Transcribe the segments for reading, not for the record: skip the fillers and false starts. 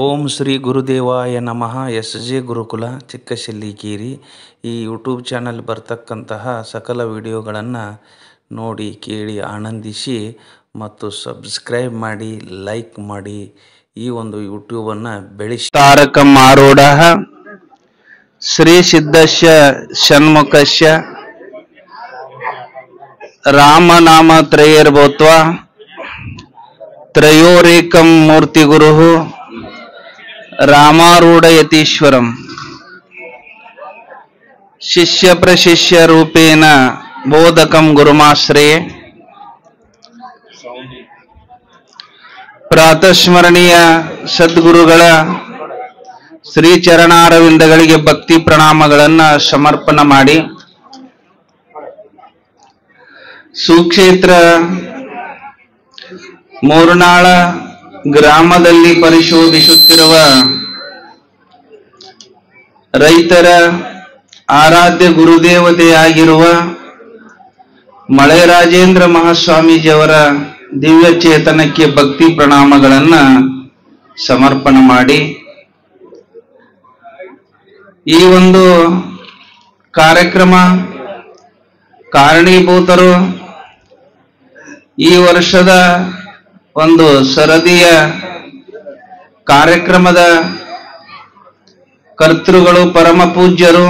ಓಂ ಶ್ರೀ ಗುರುದೇವಾಯ ನಮಃ. ಎಸ್.ಜೆ. ಗುರುಕುಲ ಚಿಕ್ಕಶೆಲ್ಲಿಕೇರಿ. ಈ YouTube channel ಬರ್ತಕ್ಕಂತಹ ಸಕಲ ವಿಡಿಯೋಗಳನ್ನು ನೋಡಿ ಕೇಳಿ ಆನಂದಿಸಿ ಮತ್ತು ಸಬ್ಸ್ಕ್ರೈಬ್ ಮಾಡಿ, ಲೈಕ್ ಮಾಡಿ. ಈ ಒಂದು ಯೂಟ್ಯೂಬನ್ನು ಬೆಳೆಸಿ. ತಾರಕಂ ಆರೂಢ ಶ್ರೀ ಸಿದ್ಧಸ್ಯ ಷಣ್ಮುಖಸ್ಯ ರಾಮನಾಮ ತ್ರಯೈರ್ಭೂತ್ವ ತ್ರಯೋರೇಕಂ ಮೂರ್ತಿ ಗುರು ರಾಮಾರೂಢ ಯತೀಶ್ವರಂ ಶಿಷ್ಯ ಪ್ರಶಿಷ್ಯ ರೂಪೇಣ ಬೋಧಕಂ ಗುರುಮಾಶ್ರಯೇ. ಪ್ರಾತಸ್ಮರಣೀಯ ಸದ್ಗುರುಗಳ ಶ್ರೀ ಚರಣಾರವಿಂದಗಳಿಗೆ ಭಕ್ತಿ ಪ್ರಣಾಮಗಳನ್ನು ಸಮರ್ಪಣೆ ಮಾಡಿ, ಸುಕ್ಷೇತ್ರ ಮೂರ್ನಾಳ ಗ್ರಾಮದಲ್ಲಿ ಪರಿಶೋಧಿಸುತ್ತಿರುವ ರೈತರ ಆರಾಧ್ಯ ಗುರುದೇವತೆಯಾಗಿರುವ ಮಳೆರಾಜೇಂದ್ರ ಮಹಾಸ್ವಾಮೀಜಿಯವರ ದಿವ್ಯ ಚೇತನಕ್ಕೆ ಭಕ್ತಿ ಪ್ರಣಾಮಗಳನ್ನು ಸಮರ್ಪಣೆ ಮಾಡಿ, ಈ ಒಂದು ಕಾರ್ಯಕ್ರಮ ಕಾರಣೀಭೂತರು ಈ ವರ್ಷದ ಒಂದು ಸರದಿಯ ಕಾರ್ಯಕ್ರಮದ ಕರ್ತೃಗಳು ಪರಮ ಪೂಜ್ಯರು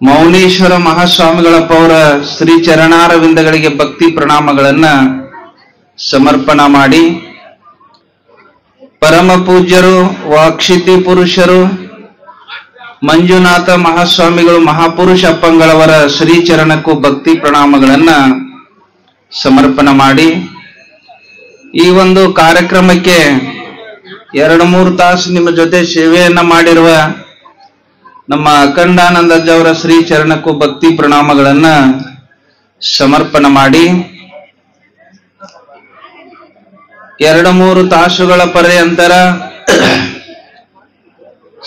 ಮೌನೇಶ್ವರ ಮಹಾಸ್ವಾಮಿಗಳಪ್ಪವರ ಶ್ರೀ ಚರಣಾರವಿಂದಗಳಿಗೆ ಭಕ್ತಿ ಪ್ರಣಾಮಗಳನ್ನು ಸಮರ್ಪಣೆ ಮಾಡಿ, ಪರಮ ಪೂಜ್ಯರು ವಾಕ್ಷಿತಿ ಪುರುಷರು ಮಂಜುನಾಥ ಮಹಾಸ್ವಾಮಿಗಳು ಮಹಾಪುರುಷ ಅಪ್ಪಂಗಳವರ ಶ್ರೀ ಚರಣಕ್ಕೂ ಭಕ್ತಿ ಪ್ರಣಾಮಗಳನ್ನು ಸಮರ್ಪಣೆ ಮಾಡಿ, ಈ ಒಂದು ಕಾರ್ಯಕ್ರಮಕ್ಕೆ 2-3 ತಾಸು ನಿಮ್ಮ ಜೊತೆ ಸೇವೆಯನ್ನ ಮಾಡಿರುವ ನಮ್ಮ ಅಖಂಡಾನಂದಜ್ಜವರ ಶ್ರೀ ಚರಣಕ್ಕೂ ಭಕ್ತಿ ಪ್ರಣಾಮಗಳನ್ನ ಸಮರ್ಪಣೆ ಮಾಡಿ, 2-3 ತಾಸುಗಳ ಪರ್ಯಂತರ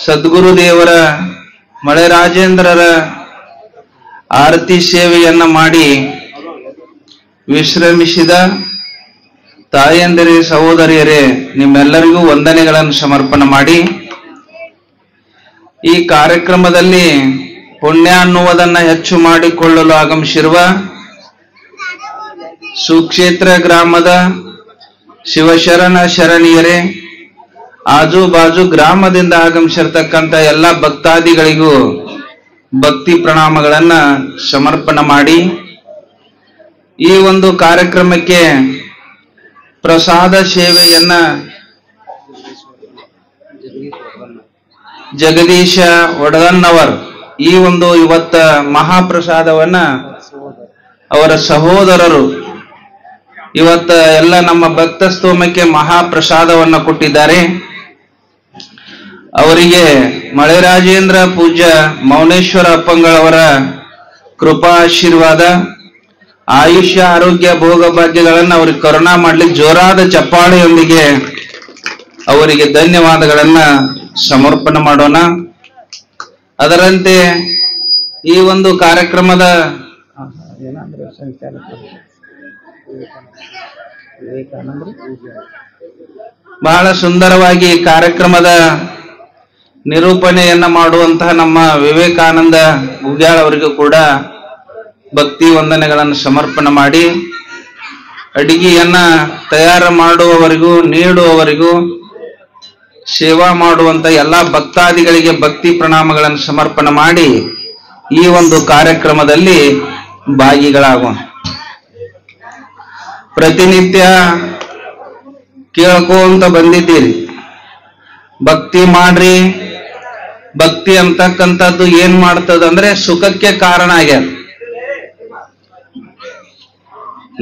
ಸದ್ಗುರುದೇವರ ಮಳೆರಾಜೇಂದ್ರರ ಆರತಿ ಸೇವೆಯನ್ನ ಮಾಡಿ ವಿಶ್ರಮಿಸಿದ ತಾಯಂದಿರೇ, ಸಹೋದರಿಯರೇ, ನಿಮ್ಮೆಲ್ಲರಿಗೂ ವಂದನೆಗಳನ್ನು ಸಮರ್ಪಣೆ ಮಾಡಿ, ಈ ಕಾರ್ಯಕ್ರಮದಲ್ಲಿ ಪುಣ್ಯ ಅನ್ನುವುದನ್ನು ಹೆಚ್ಚು ಮಾಡಿಕೊಳ್ಳಲು ಆಗಮಿಸಿರುವ ಸುಕ್ಷೇತ್ರ ಗ್ರಾಮದ ಶಿವಶರಣ ಶರಣೀಯರೇ, ಆಜು ಬಾಜು ಗ್ರಾಮದಿಂದ ಆಗಮಿಸಿರ್ತಕ್ಕಂಥ ಎಲ್ಲ ಭಕ್ತಾದಿಗಳಿಗೂ ಭಕ್ತಿ ಪ್ರಣಾಮಗಳನ್ನು ಸಮರ್ಪಣೆ ಮಾಡಿ, ಈ ಒಂದು ಕಾರ್ಯಕ್ರಮಕ್ಕೆ ಪ್ರಸಾದ ಸೇವೆಯನ್ನ ಜಗದೀಶ ಒಡಗನ್ನವರ್ ಈ ಒಂದು ಇವತ್ತ ಮಹಾಪ್ರಸಾದವನ್ನ ಅವರ ಸಹೋದರರು ಇವತ್ತ ಎಲ್ಲ ನಮ್ಮ ಭಕ್ತ ಸ್ತೋಮಕ್ಕೆ ಮಹಾಪ್ರಸಾದವನ್ನ ಕೊಟ್ಟಿದ್ದಾರೆ. ಅವರಿಗೆ ಮಳೆರಾಜೇಂದ್ರ ಪೂಜ್ಯ ಮೌನೇಶ್ವರ ಅಪ್ಪಂಗಳವರ ಕೃಪಾ ಆಶೀರ್ವಾದ, ಆಯುಷ್ಯ, ಆರೋಗ್ಯ, ಭೋಗ ಭಾಗ್ಯಗಳನ್ನು ಅವರಿಗೆ ಕರುಣಾ ಮಾಡ್ಲಿಕ್ಕೆ ಜೋರಾದ ಚಪ್ಪಾಳೆಯೊಂದಿಗೆ ಅವರಿಗೆ ಧನ್ಯವಾದಗಳನ್ನ ಸಮರ್ಪಣೆ ಮಾಡೋಣ. ಅದರಂತೆ ಈ ಒಂದು ಕಾರ್ಯಕ್ರಮದ ಬಹಳ ಸುಂದರವಾಗಿ ಕಾರ್ಯಕ್ರಮದ ನಿರೂಪಣೆಯನ್ನ ಮಾಡುವಂತಹ ನಮ್ಮ ವಿವೇಕಾನಂದ ಗುಗ್ಯಾಳ್ ಅವರಿಗೂ ಕೂಡ ಭಕ್ತಿ ವಂದನೆಗಳನ್ನು ಸಮರ್ಪಣೆ ಮಾಡಿ, ಅಡಿಗೆಯನ್ನ ತಯಾರು ಮಾಡುವವರಿಗೂ ನೀಡುವವರಿಗೂ ಸೇವಾ ಮಾಡುವಂತ ಎಲ್ಲ ಭಕ್ತಾದಿಗಳಿಗೆ ಭಕ್ತಿ ಪ್ರಣಾಮಗಳನ್ನು ಸಮರ್ಪಣೆ ಮಾಡಿ ಈ ಒಂದು ಕಾರ್ಯಕ್ರಮದಲ್ಲಿ ಭಾಗಿಗಳಾಗೋಣ. ಪ್ರತಿನಿತ್ಯ ಕೇಳ್ಕೊಂತ ಬಂದಿದ್ದೀರಿ, ಭಕ್ತಿ ಮಾಡ್ರಿ. ಭಕ್ತಿ ಅಂತಕ್ಕಂಥದ್ದು ಏನ್ ಮಾಡ್ತದಂದ್ರೆ ಸುಖಕ್ಕೆ ಕಾರಣ ಆಗ್ಯದ.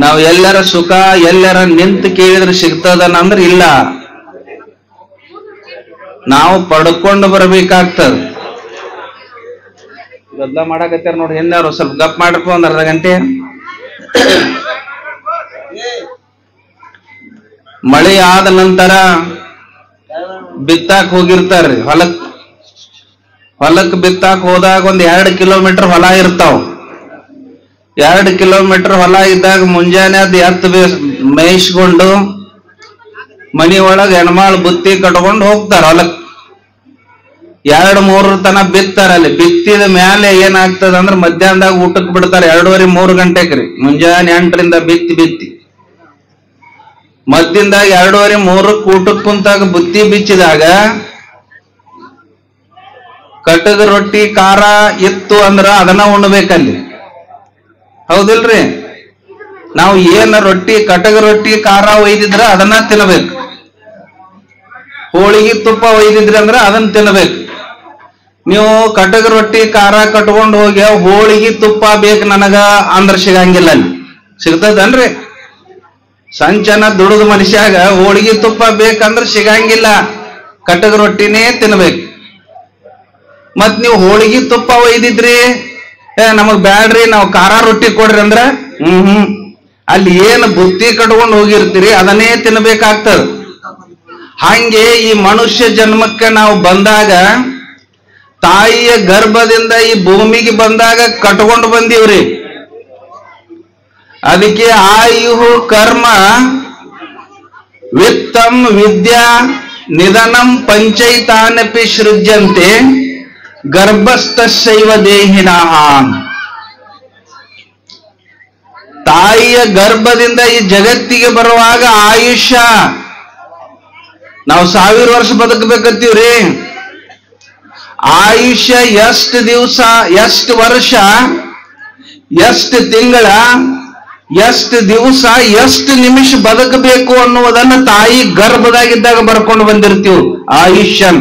ನಾವು ಎಲ್ಲರ ಸುಖ ಎಲ್ಲರ ನಿಂತು ಕೇಳಿದ್ರೆ ಸಿಗ್ತದನಂದ್ರೆ ಇಲ್ಲ, ನಾವು ಪಡ್ಕೊಂಡು ಬರ್ಬೇಕಾಗ್ತದ. ಗದ್ದಲ ಮಾಡಕತ್ತಾರ ನೋಡಿ, ಎಲ್ಲಾರು ಸ್ವಲ್ಪ ಗಪ್ ಮಾಡ್ರಪ್ಪ ಒಂದ್ ಅರ್ಧ ಗಂಟೆ. ಮಳೆ ಆದ ನಂತರ ಬಿತ್ತಾಕ್ ಹೋಗಿರ್ತಾರ್ರಿ, ಹೊಲಕ್ ಬಿತ್ತಾಕ್ ಹೋದಾಗ 2 ಕಿಲೋಮೀಟರ್ ಹೊಲ ಇರ್ತಾವ. 2 ಕಿಲೋಮೀಟರ್ ಹೊಲ ಇದ್ದಾಗ ಮುಂಜಾನೆ ಅದು ಎತ್ತು ಮೇಯಿಸ್ಕೊಂಡು ಮನಿ ಒಳಗ ಹೆಣ್ಮಾಳ್ ಬುತ್ತಿ ಕಟ್ಕೊಂಡು ಹೋಗ್ತಾರ ಹೊಲಕ್. 2-3 ತನ ಬಿತ್ತಾರ. ಅಲ್ಲಿ ಬಿತ್ತಿದ ಮ್ಯಾಲೆ ಏನಾಗ್ತದ ಅಂದ್ರೆ ಮಧ್ಯಾಹ್ನದಾಗ ಊಟಕ್ಕೆ ಬಿಡ್ತಾರ 2:30-3 ಗಂಟೆಗ್ರಿ. ಮುಂಜಾನೆ 8ರಿಂದ ಬಿತ್ತಿ ಮದ್ದಿಂದಾಗ 2:30-3 ಊಟಕ್ಕೆ ಕುಂತಾಗ ಬುತ್ತಿ ಬಿಚ್ಚಿದಾಗ ಕಟಗ ರೊಟ್ಟಿ ಖಾರ ಇತ್ತು ಅಂದ್ರ ಅದನ್ನ ಉಣ್ಬೇಕಲ್ಲಿ. ಹೌದಿಲ್ರಿ? ನಾವು ಏನ ರೊಟ್ಟಿ ಕಟಗ ರೊಟ್ಟಿ ಖಾರ ಒಯ್ದಿದ್ರ ಅದನ್ನ ತಿನ್ಬೇಕು. ಹೋಳಿಗೆ ತುಪ್ಪ ಒಯ್ದಿದ್ರಿ ಅಂದ್ರ ಅದನ್ನ ತಿನ್ಬೇಕು. ನೀವು ಕಟಗ ರೊಟ್ಟಿ ಖಾರ ಕಟ್ಕೊಂಡು ಹೋಗಿ ಹೋಳಿಗೆ ತುಪ್ಪ ಬೇಕು ನನಗ ಅಂದ್ರ ಸಿಗಂಗಿಲ್ಲ. ಅಲ್ಲಿ ಸಿಗ್ತದನ್ರಿ? ಸಂಚನ ದುಡಿದ ಮನುಷ್ಯಾಗ ಹೋಳಿಗೆ ತುಪ್ಪ ಬೇಕಂದ್ರ ಸಿಗಂಗಿಲ್ಲ. ಕಟಗ ರೊಟ್ಟಿನೇ ತಿನ್ಬೇಕು. ಮತ್ ನೀವು ಹೋಳಿಗೆ ತುಪ್ಪ ಒಯ್ದಿದ್ರಿ, ನಮಗ್ ಬ್ಯಾಡ್ರಿ ನಾವು ಖಾರ ರೊಟ್ಟಿ ಕೊಡ್ರಿ ಅಂದ್ರ ಅಲ್ಲಿ ಏನ್ ಬುತ್ತಿ ಕಟ್ಕೊಂಡು ಹೋಗಿರ್ತೀರಿ ಅದನ್ನೇ ತಿನ್ಬೇಕಾಗ್ತದ. ಹಂಗೆ ಈ ಮನುಷ್ಯ ಜನ್ಮಕ್ಕೆ ನಾವು ಬಂದಾಗ ತಾಯಿಯ ಗರ್ಭದಿಂದ ಈ ಭೂಮಿಗೆ ಬಂದಾಗ ಕಟ್ಕೊಂಡು ಬಂದೀವ್ರಿ. ಅದಕ್ಕೆ ಆಯುಹು ಕರ್ಮ ವಿತ್ತಂ ವಿದ್ಯಾ ನಿಧನಂ ಪಂಚೈತಾನಪಿ ಸೃಜ್ಯಂತೆ ಗರ್ಭಸ್ಥೈವ ದೇಹಿನಃ. ತಾಯಿಯ ಗರ್ಭದಿಂದ ಈ ಜಗತ್ತಿಗೆ ಬರುವಾಗ ಆಯುಷ್ಯ ನಾವು 1000 ವರ್ಷ ಬದುಕಬೇಕತ್ತೀವ್ರಿ. ಆಯುಷ್ಯ ಎಷ್ಟು ದಿವಸ, ಎಷ್ಟು ವರ್ಷ, ಎಷ್ಟು ತಿಂಗಳ, ಎಷ್ಟು ದಿವಸ, ಎಷ್ಟು ನಿಮಿಷ ಬದುಕಬೇಕು ಅನ್ನುವುದನ್ನು ತಾಯಿ ಗರ್ಭದಾಗಿದ್ದಾಗ ಬರ್ಕೊಂಡು ಬಂದಿರ್ತೀವಿ. ಆಯುಷ್ಯ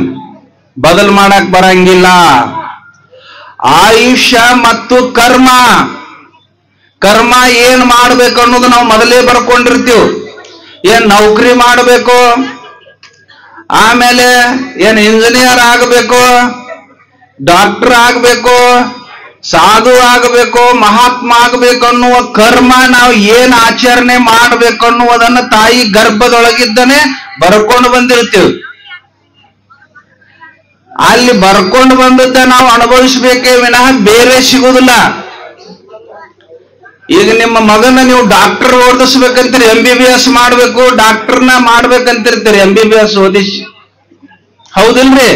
ಬದಲು ಮಾಡಕ್ ಬರಂಗಿಲ್ಲ. ಆಯುಷ್ಯ ಮತ್ತು ಕರ್ಮ, ಕರ್ಮ ಏನ್ ಮಾಡ್ಬೇಕು ಅನ್ನೋದು ನಾವು ಮೊದಲೇ ಬರ್ಕೊಂಡಿರ್ತೀವಿ. ಏನ್ ನೌಕರಿ ಮಾಡಬೇಕು, ಆಮೇಲೆ ಏನ್ ಇಂಜಿನಿಯರ್ ಆಗಬೇಕು, ಡಾಕ್ಟರ್ ಆಗಬೇಕು, ಸಾಧು ಆಗಬೇಕು, ಮಹಾತ್ಮ ಆಗಬೇಕು ಅನ್ನುವ ಕರ್ಮ ನಾವು ಏನ್ ಆಚರಣೆ ಮಾಡಬೇಕು ಅನ್ನುವುದನ್ನು ತಾಯಿ ಗರ್ಭದೊಳಗಿದ್ದಾನೆ ಬರ್ಕೊಂಡು ಬಂದಿರ್ತೀವಿ. ಅಲ್ಲಿ ಬರ್ಕೊಂಡು ಬಂದದ್ದ ನಾವು ಅನುಭವಿಸ್ಬೇಕೇ ವಿನಃ ಬೇರೆ ಸಿಗುವುದಿಲ್ಲ. ಈಗ ನಿಮ್ಮ ಮಗನ ನೀವು ಡಾಕ್ಟರ್ ಓದಿಸ್ಬೇಕಂತೀರಿ, MBBS ಮಾಡ್ಬೇಕು, ಡಾಕ್ಟರ್ನ ಮಾಡ್ಬೇಕಂತಿರ್ತೀರಿ, MBBS ಓದಿಸಿ. ಹೌದಿಲ್ರಿ?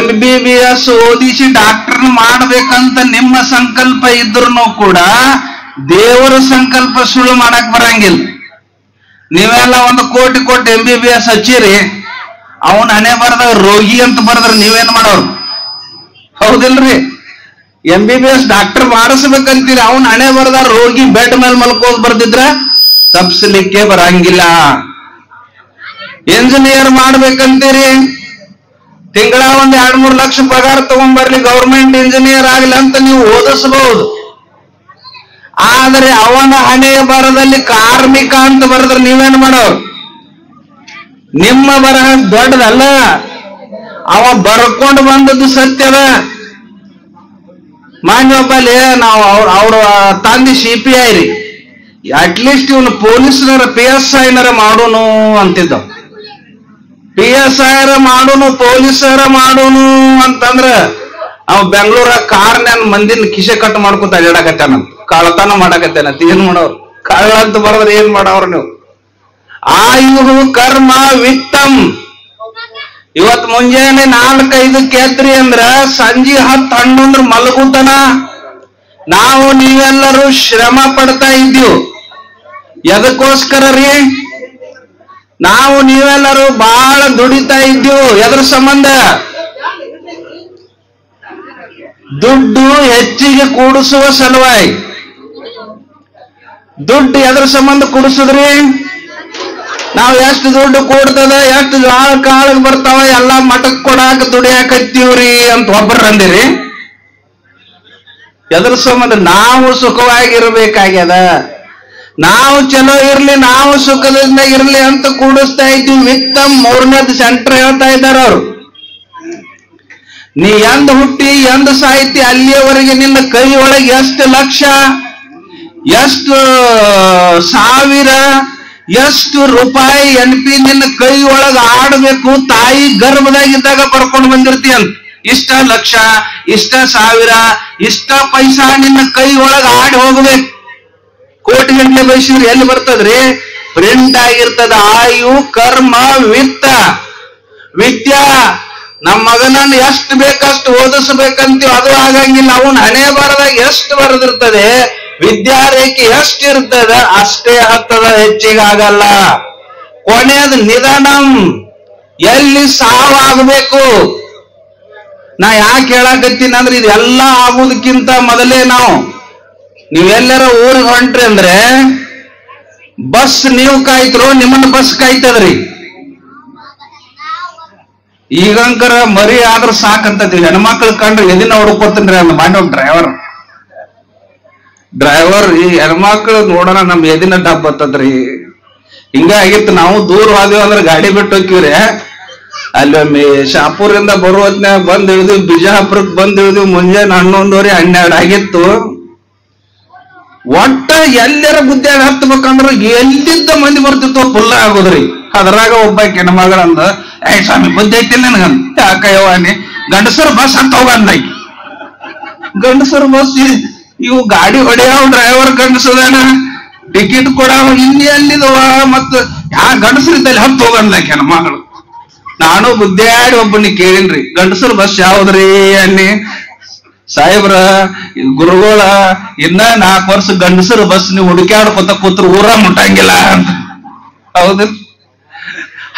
MBBS ಓದಿಸಿ ಡಾಕ್ಟರ್ನ ಮಾಡ್ಬೇಕಂತ ನಿಮ್ಮ ಸಂಕಲ್ಪ ಇದ್ರೂ ಕೂಡ ದೇವರ ಸಂಕಲ್ಪ ಸುಳ್ಳು ಮಾಡಕ್ ಬರಂಗಿಲ್ಲ. ನೀವೆಲ್ಲ 1 ಕೋಟಿ MBBS ಹಚ್ಚಿರಿ, ಅವನ ಹಣೆ ಬರದ ರೋಗಿ ಅಂತ ಬರದ್ರ ನೀವೇನ್ ಮಾಡೋರು? ಹೌದಿಲ್ರಿ? MBBS ಡಾಕ್ಟರ್ ಮಾಡಿಸ್ಬೇಕಂತೀರಿ, ಅವನ್ ಹಣೆ ಬರದ ರೋಗಿ ಬೆಡ್ ಮೇಲೆ ಮಲ್ಕೋದ್ ಬರ್ದಿದ್ರ ತಪ್ಪಿಸ್ಲಿಕ್ಕೆ ಬರಂಗಿಲ್ಲ. ಇಂಜಿನಿಯರ್ ಮಾಡ್ಬೇಕಂತೀರಿ, ತಿಂಗಳ 1-2-3 ಲಕ್ಷ ಪಗಾರ ತಗೊಂಡ್ಬರ್ಲಿ, ಗೌರ್ಮೆಂಟ್ ಇಂಜಿನಿಯರ್ ಆಗ್ಲಿ ಅಂತ ನೀವು ಓದಿಸಬಹುದು. ಆದ್ರೆ ಅವನ ಹಣೆಯ ಬರದಲ್ಲಿ ಕಾರ್ಮಿಕ ಅಂತ ಬರೆದ್ರೆ ನೀವೇನ್ ಮಾಡೋರು? ನಿಮ್ಮ ಬರಹ ದೊಡ್ಡದಲ್ಲ, ಅವ ಬರ್ಕೊಂಡು ಬಂದದ್ದು ಸತ್ಯದ. ಮಾನ್ಯೊಬ್ಬಲ್ಲಿ ನಾವು ಅವ್ರ ತಂದೆ CPI ರೀ, ಅಟ್ಲೀಸ್ಟ್ ಇವನು ಪೊಲೀಸ್ನರ PSIನರ ಮಾಡೋನು ಅಂತಿದ್ದ. PSI ಮಾಡೋನು, ಪೊಲೀಸರ ಮಾಡೋನು ಅಂತಂದ್ರ ಅವ ಬೆಂಗಳೂರ ಕಾರ್ನ್ಯಾನ್ ಮಂದಿನ ಕಿಸೆ ಕಟ್ ಮಾಡ್ಕೊತ ಅಡ್ಯಾಡಕತ್ತಾನ, ಕಳ್ಳತನ ಮಾಡಕತ್ತಾನ. ಏನ್ ಮಾಡೋರು? ಕಳ್ಳ ಅಂತ ಬರದ್ರೆ ಏನ್ ಮಾಡವ್ರ ನೀವು? ಆಯುಹು ಕರ್ಮ ವಿತ್ತಂ. ಇವತ್ ಮುಂಜಾನೆ 4-5 ಎದ್ರಿ ಅಂದ್ರ ಸಂಜೆ 10-11 ಮಲಗುತನ ನಾವು ನೀವೆಲ್ಲರೂ ಶ್ರಮ ಪಡ್ತಾ ಇದ್ದೀವಿ. ಎದಕ್ಕೋಸ್ಕರ ರೀ? ನಾವು ನೀವೆಲ್ಲರೂ ಬಹಳ ದುಡಿತಾ ಇದ್ದೀವಿ. ಎದ್ರ ಸಂಬಂಧ? ದುಡ್ಡು ಹೆಚ್ಚಿಗೆ ಕೂಡಿಸುವ ಸಲುವಾಗಿ. ದುಡ್ಡು ಎದ್ರ ಸಂಬಂಧ ಕೂಡಿಸುದ್ರಿ? ನಾವು ಎಷ್ಟು ದುಡ್ಡು ಕೂಡ್ತದ, ಎಷ್ಟು ಕಾಳಗ್ ಬರ್ತಾವ, ಎಲ್ಲಾ ಮಠಕ್ ಕೊಡಾಕ ದುಡಿಯಾಕತ್ತೀವ್ರಿ ಅಂತ ಒಬ್ಬರು ಅಂದಿರಿ. ಎದ್ರ ಸಂಬಂಧ? ನಾವು ಸುಖವಾಗಿರ್ಬೇಕಾಗ್ಯದ, ನಾವು ಚಲೋ ಇರ್ಲಿ, ನಾವು ಸುಖದಿಂದ ಇರ್ಲಿ ಅಂತ ಕೂಡಿಸ್ತಾ ಇದ್ದೀವಿ. ವಿತ್ತಂ 3ನೇದು ಸೆಂಟರ್ ಹೇಳ್ತಾ ಇದ್ದಾರೆ ಅವರು. ನೀ ಎಂದ ಹುಟ್ಟಿ ಎಂದ ಸಾಹಿತಿ ಅಲ್ಲಿಯವರೆಗೆ ನಿನ್ನ ಕೈ ಒಳಗೆ ಎಷ್ಟು ಲಕ್ಷ, ಎಷ್ಟು ಸಾವಿರ, ಎಷ್ಟು ರೂಪಾಯಿ NP ನಿನ್ನ ಕೈ ಒಳಗ ಆಡಬೇಕು, ತಾಯಿ ಗರ್ಭದಾಗಿದ್ದಾಗ ಬರ್ಕೊಂಡು ಬಂದಿರ್ತೀಯಂತ. ಇಷ್ಟ ಲಕ್ಷ, ಇಷ್ಟ ಸಾವಿರ, ಇಷ್ಟ ಪೈಸಾ ನಿನ್ನ ಕೈ ಒಳಗ ಆಡಿ ಹೋಗ್ಬೇಕು. ಕೋಟಿ ಗಂಟೆ ಬಯಸಿದ್ರೆ ಎಲ್ಲಿ ಬರ್ತದ್ರಿ? ಪ್ರಿಂಟ್ ಆಗಿರ್ತದ. ಆಯು ಕರ್ಮ ವಿತ್ತ. ವಿದ್ಯಾ ನಮ್ಮ ಮಗನನ್ನು ಎಷ್ಟು ಬೇಕಷ್ಟು ಓದಿಸ್ಬೇಕಂತೀವಿ, ಅದು ಆಗಂಗಿಲ್ಲ. ಅವನ್ ಹಣೆ ಬರದಾಗ ಎಷ್ಟು ಬರೆದಿರ್ತದೆ, ವಿದ್ಯಾರೇಖೆ ಎಷ್ಟು ಇರ್ತದ ಅಷ್ಟೇ ಹತ್ತದ, ಹೆಚ್ಚಿಗೆ ಆಗಲ್ಲ. ಕೊನೆಯದು ನಿಧನಂ, ಎಲ್ಲಿ ಸಾವಾಗಬೇಕು. ನಾ ಯಾಕೆ ಹೇಳಕತ್ತೀನಿ ಅಂದ್ರೆ ಇದೆಲ್ಲ ಆಗುದಕ್ಕಿಂತ ಮೊದಲೇ ನೀವೆಲ್ಲರ ಊರಿಗೆ ಹೊಂಟ್ರಿ ಅಂದ್ರೆ ಬಸ್ ನೀವು ಕಾಯ್ತರು, ನಿಮ್ಮನ್ನ ಬಸ್ ಕಾಯ್ತದ್ರಿ. ಈಗಂಕರ ಮರಿ ಆದ್ರೂ ಸಾಕಂತದ್ರಿ. ಹೆಣ್ಮಕ್ಳು ಕಂಡ್ರಿ ಎದಿನ ಹುಡುಕೋತನ್ರಿ ಅಂದ ಮಾಡಿ ಡ್ರೈವರ್ ಈ ಹೆಣ್ಮಕ್ಳು ನೋಡೋಣ ನಮ್ ಎದಿನ ಡಬ್ ಬರ್ತದ್ರಿ. ಹಿಂಗಾಗಿತ್ತು. ನಾವು ದೂರ ಹೋದ್ವಿ ಅಂದ್ರೆ ಗಾಡಿ ಬಿಟ್ಟು ಹೋಗ್ತೀವ್ರಿ. ಅಲ್ಲೊಮ್ಮೆ ಶಾಪುರಿಂದ ಬರುವತ್ನಾಗ ಬಂದ್ ಇಳಿದ್ವಿ, ಬಿಜಾಪುರಕ್ಕೆ ಬಂದ್ ಇಳಿದ್ವಿ. ಮುಂಜಾನೆ 11:12 12 ಆಗಿತ್ತು. ಒಟ್ಟ ಎಲ್ಲರ ಬುದ್ಧಿಯಾಗ ಹತ್ಬೇಕಂದ್ರ ಎಲ್ಲಿದ್ದ ಮಂದಿ ಬರ್ತಿತ್ತು ಫುಲ್ಲ ಆಗೋದ್ರಿ. ಅದ್ರಾಗ ಒಬ್ಬ ಹೆಣ್ಮಗಳಂದ, ಸ್ವಾಮಿ ಬುದ್ಧಿ ಐತಿಲ್ಲ ನನಗಂತ. ಯಾಕಯ್ಯವಾನಿ ಗಂಡಸರು ಬಸ್ ಅಂತ ಹೋಗಂದಾಕಿ. ಗಂಡಸರು ಬಸ್ ಇವು ಗಾಡಿ ಹೊಡೆಯವ ಡ್ರೈವರ್ ಗಂಡಸದಾನ, ಟಿಕೆಟ್ ಕೊಡವ ಇಲ್ಲಿ ಅಲ್ಲಿದವ, ಮತ್ತ ಯಾ ಗಂಡಸರಿದ್ದಲ್ಲಿ ಹತ್ತು ಹೋಗಂದಾಕಿ ಹೆಣ್ಮಗಳು. ನಾನು ಬುದ್ಧಿಯಾಡಿ ಒಬ್ಬನಿಗೆ ಕೇಳಿನ್ರಿ, ಗಂಡಸರು ಬಸ್ ಯಾವ್ದ್ರಿ ಅನ್ನಿ. ಸಾಹೇಬ್ರ ಗುರುಗಳ ಇನ್ನ 4 ವರ್ಷ ಗಂಡಸರು ಬಸ್ ನೀವು ಹುಡುಕ್ಯಾಡ್ಕೊತ ಕೂತ್ರು ಊರ ಮುಟ್ಟಂಗಿಲ್ಲ ಅಂತ. ಹೌದು.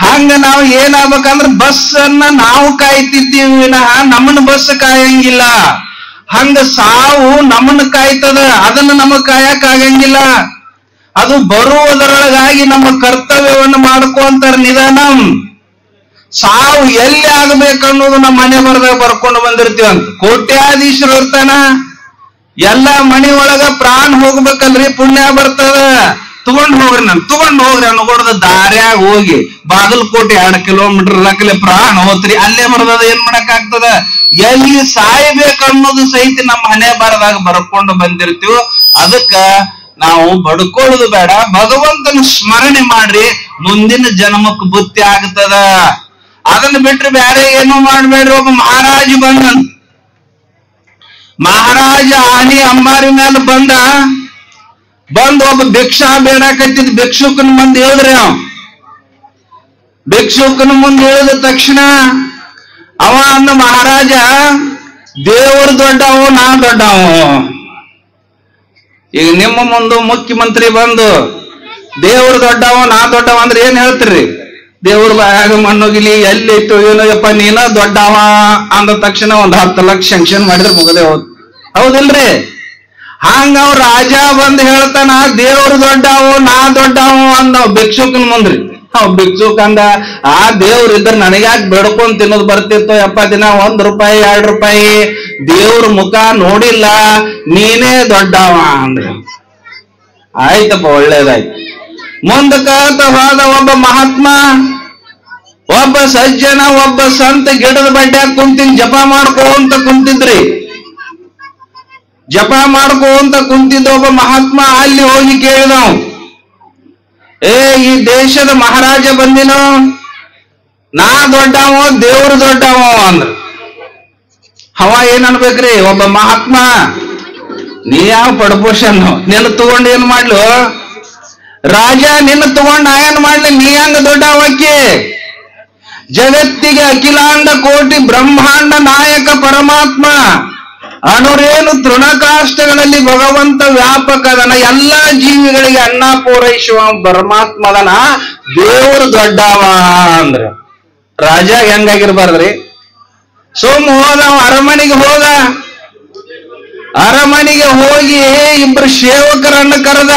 ಹಂಗ ನಾವು ಏನಾಗ್ಬೇಕಂದ್ರ ಬಸ್ ಅನ್ನ ನಾವು ಕಾಯ್ತಿದ್ದೀವಿ ವಿನಃ ನಮ್ಮನ್ನ ಬಸ್ ಕಾಯಂಗಿಲ್ಲ. ಹಂಗ ಸಾವು ನಮ್ಮನ್ನ ಕಾಯ್ತದ, ಅದನ್ನ ನಮಗ್ ಕಾಯಕ್ ಆಗಂಗಿಲ್ಲ. ಅದು ಬರುವುದರೊಳಗಾಗಿ ನಮ್ಮ ಕರ್ತವ್ಯವನ್ನು ಮಾಡ್ಕೊಂತಾರ. ನಿಧಾನಂ. ಸಾವು ಎಲ್ಲಿ ಆಗ್ಬೇಕನ್ನೋದು ನಮ್ಮ ಮನೆ ಬರದಾಗ ಬರ್ಕೊಂಡು ಬಂದಿರ್ತೀವಂತ. ಕೋಟ್ಯಾಧೀಶರು ಇರ್ತಾನ, ಎಲ್ಲ ಮನೆ ಒಳಗ ಪ್ರಾಣ ಹೋಗ್ಬೇಕಲ್ರಿ, ಪುಣ್ಯ ಬರ್ತದ. ತಗೊಂಡ್ ಹೋಗ್ರಿ ಅನ್ಕೊಡದ ದಾರ್ಯಾಗ ಹೋಗಿ ಬಾಗಲಕೋಟೆ 2 ಕಿಲೋಮೀಟರ್ ಲಕ್ಕಲೆ ಪ್ರಾಣ ಹೋತ್ರಿ, ಅಲ್ಲೇ ಬರ್ತದ. ಏನ್ ಮಾಡಕ್ ಆಗ್ತದ? ಎಲ್ಲಿ ಸಾಯ್ಬೇಕನ್ನೋದು ಸಹಿತ ನಮ್ಮ ಹಣೆ ಬರದಾಗ ಬರ್ಕೊಂಡು ಬಂದಿರ್ತೀವಿ. ಅದಕ್ಕ ನಾವು ಬಡ್ಕೊಳ್ಳೋದು ಬೇಡ, ಭಗವಂತನ ಸ್ಮರಣೆ ಮಾಡ್ರಿ, ಮುಂದಿನ ಜನ್ಮಕ್ಕೆ ಬುದ್ಧಿ ಆಗ್ತದ. ಅದನ್ನ ಬಿಟ್ರೆ ಬೇರೆ ಏನು ಮಾಡ್ಬೇಡ್ರಿ. ಒಬ್ಬ ಮಹಾರಾಜ ಮಹಾರಾಜ ಆನಿ ಅಂಬಾರಿ ಮೇಲೆ ಬಂದು ಒಬ್ಬ ಭಿಕ್ಷಾ ಬೇಡಕತ್ತಿದ್ ಭಿಕ್ಷುಕನ ಮುಂದೆ ಹೇಳಿದ್ರಿ. ಭಿಕ್ಷುಕನ ಮುಂದೆ ಹೇಳಿದ ತಕ್ಷಣ ಅವ ಅಂದ, ಮಹಾರಾಜ ದೇವರು ದೊಡ್ಡವ, ನಾ ದೊಡ್ಡವ. ಈಗ ನಿಮ್ಮ ಮುಂದೆ ಮುಖ್ಯಮಂತ್ರಿ ಬಂದು ದೇವರು ದೊಡ್ಡವ ನಾ ದೊಡ್ಡವ ಅಂದ್ರೆ ಏನ್ ಹೇಳ್ತೀರಿ? ದೇವ್ರ ಬಾಯಾಗ ಮಣ್ಣೋಗಿಲಿ, ಎಲ್ಲಿ ಇತ್ತು ಏನೋ ಯಪ್ಪ ನೀನ ದೊಡ್ಡವ ಅಂದ ತಕ್ಷಣ 10 ಲಕ್ಷ ಶಂಕ್ಷನ್ ಮಾಡಿದ್ರೆ ಮುಗದೆ ಹೋದ್. ಹೌದಿಲ್ರಿ? ಹಂಗ ಅವ್ರ ರಾಜ ಬಂದ್ ಹೇಳ್ತಾನ, ದೇವ್ರು ದೊಡ್ಡವು ನಾ ದೊಡ್ಡವು ಅಂದ ಭಿಕ್ಷುಕನ್ ಮುಂದ್ರಿ. ಭಿಕ್ಷುಕ್ ಅಂದ, ಆ ದೇವ್ರ ಇದ್ರ ನನಗ್ಯಾಕೆ ಬೇಡ್ಕೊಂಡ್ ತಿನ್ನೋದು ಬರ್ತಿತ್ತು ಯಪ್ಪ, ದಿನ 1 ರೂಪಾಯಿ 2 ರೂಪಾಯಿ, ದೇವ್ರ ಮುಖ ನೋಡಿಲ್ಲ, ನೀನೇ ದೊಡ್ಡವ ಅಂದ್ರ. ಆಯ್ತಪ್ಪ, ಒಳ್ಳೇದಾಯ್ತು. ಮುಂದಕ್ಕ ಹೋದ ಒಬ್ಬ ಮಹಾತ್ಮ, ಒಬ್ಬ ಸಜ್ಜನ, ಒಬ್ಬ ಸಂತ ಗಿಡದ ಬಡ್ಡ್ಯಾಗ ಜಪ ಮಾಡ್ಕೊಂತ ಕುಂತಿದ್ರಿ. ಜಪ ಮಾಡ್ಕೊಂತ ಕುಂತಿದ್ದ ಒಬ್ಬ ಮಹಾತ್ಮ ಅಲ್ಲಿ ಹೋಗಿ ಕೇಳಿದವ, ಈ ದೇಶದ ಮಹಾರಾಜ ಬಂದಿನೋ, ನಾ ದೊಡ್ಡವ ದೇವ್ರು ದೊಡ್ಡವ ಅಂದ್ರ. ಅವ ಏನ್ ಅನ್ಬೇಕ್ರಿ? ಒಬ್ಬ ಮಹಾತ್ಮ, ನೀ ಯಾವ ಪಡ್ಪೋಷನ್ ನಿನ್ನ ತಗೊಂಡು ಏನ್ ಮಾಡ್ಲು? ರಾಜ ನಿನ್ನ ತಗೊಂಡು ನಾ ಏನ್ ಮಾಡ್ಲಿ? ನೀ ಹಂಗ ದೊಡ್ಡವಕ್ಕೆ? ಜಗತ್ತಿಗೆ ಅಖಿಲಾಂಡ ಕೋಟಿ ಬ್ರಹ್ಮಾಂಡ ನಾಯಕ ಪರಮಾತ್ಮ, ಅಣುರೇನು ತೃಣಕಾಷ್ಟಗಳಲ್ಲಿ ಭಗವಂತ ವ್ಯಾಪಕದನ, ಎಲ್ಲಾ ಜೀವಿಗಳಿಗೆ ಅನ್ನ ಪೂರೈಸುವ ಪರಮಾತ್ಮದನ, ದೇವರು ದೊಡ್ಡವ ಅಂದ್ರ. ರಾಜ ಹೆಂಗಾಗಿರ್ಬಾರ್ದ್ರಿ? ಸೋಮ್ ಹೋದ, ಅರಮನೆಗೆ ಹೋದ. ಅರಮನೆಗೆ ಹೋಗಿ 2 ಸೇವಕರನ್ನು ಕರೆದ.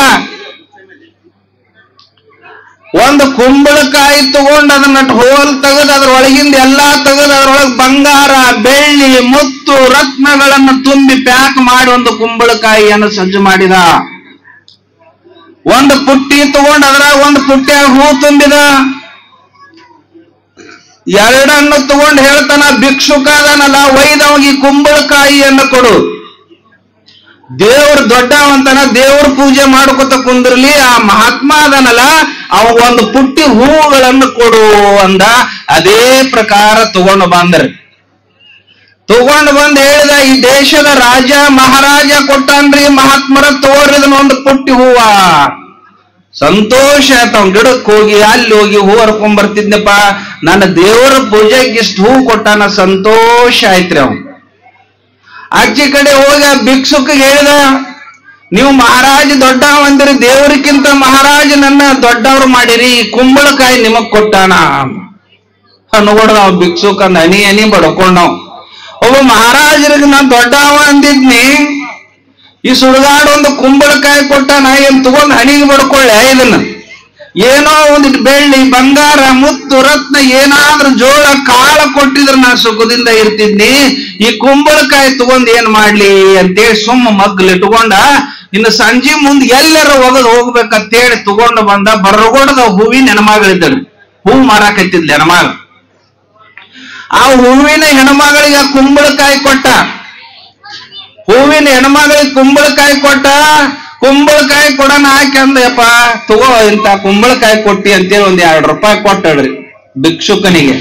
ಒಂದು ಕುಂಬಳಕಾಯಿ ತಗೊಂಡು ಅದನ್ನ ಹೋಲ್ ತೆಗೆದು ಅದ್ರೊಳಗಿಂದ ಎಲ್ಲಾ ತೆಗೆದು ಅದ್ರೊಳಗೆ ಬಂಗಾರ, ಬೆಳ್ಳಿ, ಮುತ್ತು, ರತ್ನಗಳನ್ನು ತುಂಬಿ ಪ್ಯಾಕ್ ಮಾಡಿ ಒಂದು ಕುಂಬಳಕಾಯಿಯನ್ನು ಸಜ್ಜು ಮಾಡಿದ. ಒಂದು ಪುಟ್ಟಿ ತಗೊಂಡು ಅದ್ರಾಗ ಒಂದು ಪುಟ್ಟಿಯಾಗ ಹೂ ತುಂಬಿದ. 2 ತಗೊಂಡು ಹೇಳ್ತಾನ, ಭಿಕ್ಷುಕನಲ್ಲ ಒಯ್ದವಗಿ ಕುಂಬಳಕಾಯಿಯನ್ನು ಕೊಡು. ದೇವ್ರ ದೊಡ್ಡವಂತನ, ದೇವ್ರ ಪೂಜೆ ಮಾಡ್ಕೊತ ಕುಂದ್ರಲಿ. ಆ ಮಹಾತ್ಮ ಅದನಲ್ಲ, ಅವ ಒಂದು ಪುಟ್ಟಿ ಹೂಗಳನ್ನು ಕೊಡು ಅಂದ. ಅದೇ ಪ್ರಕಾರ ತಗೊಂಡು ಬಂದ್ರಿ. ತಗೊಂಡು ಬಂದ್ ಹೇಳಿದ, ಈ ದೇಶದ ರಾಜ ಮಹಾರಾಜ ಕೊಟ್ಟನ್ರಿ, ಮಹಾತ್ಮರ ತೋರಿದನ ಒಂದು ಪುಟ್ಟಿ ಹೂವ. ಸಂತೋಷ ಆಯ್ತು. ಅವ್ನ ಗಿಡಕ್ಕೆ ಹೋಗಿ ಅಲ್ಲಿ ಹೋಗಿ ಹೂ ಹರ್ಕೊಂಡ್ ಬರ್ತಿದ್ನಪ್ಪ, ನನ್ನ ದೇವರ ಪೂಜೆಗೆ ಇಷ್ಟು ಹೂ ಕೊಟ್ಟಾನ, ಸಂತೋಷ ಆಯ್ತ್ರಿ. ಅವ್ನು ಆಚೆ ಕಡೆ ಹೋಗಿ ಆ ಭಿಕ್ಷುಕಿಗೆ ಹೇಳಿದ, ನೀವು ಮಹಾರಾಜ ದೊಡ್ಡವ ಅಂದಿರಿ, ದೇವರಿಗಿಂತ ಮಹಾರಾಜ ನನ್ನ ದೊಡ್ಡವ್ರು ಮಾಡಿರಿ, ಈ ಕುಂಬಳಕಾಯಿ ನಿಮಗ್ ಕೊಟ್ಟಾನ ಅನ್ಕೊಡ್ದ. ಅವ್ ಭಿಕ್ಷುಕ ಹನಿ ಹನಿ ಬಡ್ಕೊಂಡವ್. ಒಬ್ಬ ಮಹಾರಾಜರಿಗೆ ನಾನ್ ದೊಡ್ಡವ ಅಂದಿದ್ನಿ, ಈ ಸುಡುಗಾಡು ಒಂದು ಕುಂಬಳಕಾಯಿ ಕೊಟ್ಟಾನ, ಏನ್ ತಗೊಂಡ್ ಹಣಿಗೆ ಬಡ್ಕೊಳ್ಳೆ ಇದನ್ನ? ಏನೋ ಒಂದಿಟ್ಟು ಬೆಳ್ಳಿ ಬಂಗಾರ ಮುತ್ತು ರತ್ನ ಏನಾದ್ರೂ ಜೋಳ ಕಾಳ ಕೊಟ್ಟಿದ್ರೆ ನಾ ಸುಖದಿಂದ ಇರ್ತಿದ್ನಿ, ಈ ಕುಂಬಳಕಾಯಿ ತಗೊಂಡ್ ಏನ್ ಮಾಡ್ಲಿ ಅಂತೇಳಿ ಸುಮ್ಮ ಮಗ್ಲಿಟ್ಕೊಂಡ. ಇನ್ನು ಸಂಜೆ ಮುಂದೆ ಎಲ್ಲರೂ ಒಗದು ಹೋಗ್ಬೇಕಂತೇಳಿ ತಗೊಂಡು ಬಂದ. ಬರಗೊಡದ ಹೂವಿನ ಹೆಣ್ಮಗಳಿದ್ದಳು, ಹೂ ಮಾರಾಕತ್ತಿದ್ಲಿ ಹೆಣ್ಮಗ. ಆ ಹೂವಿನ ಹೆಣ್ಮಗಳಿಗೆ ಆ ಕುಂಬಳಕಾಯಿ ಕೊಟ್ಟ. ಹೂವಿನ ಹೆಣ್ಮಗಳಿಗೆ ಕುಂಬಳಕಾಯಿ ಕೊಟ್ಟ. ಕುಂಬಳಕಾಯಿ ಕೊಡೋಣ ಹಾಕಿ ಅಂದಪ್ಪ, ತಗೋ ಇಂತ ಕುಂಬಳಕಾಯಿ ಕೊಟ್ಟಿ ಅಂತೇಳಿ ಒಂದ್ 2 ರೂಪಾಯಿ ಕೊಟ್ಟಳ್ರಿ ಭಿಕ್ಷುಕನಿಗೆ.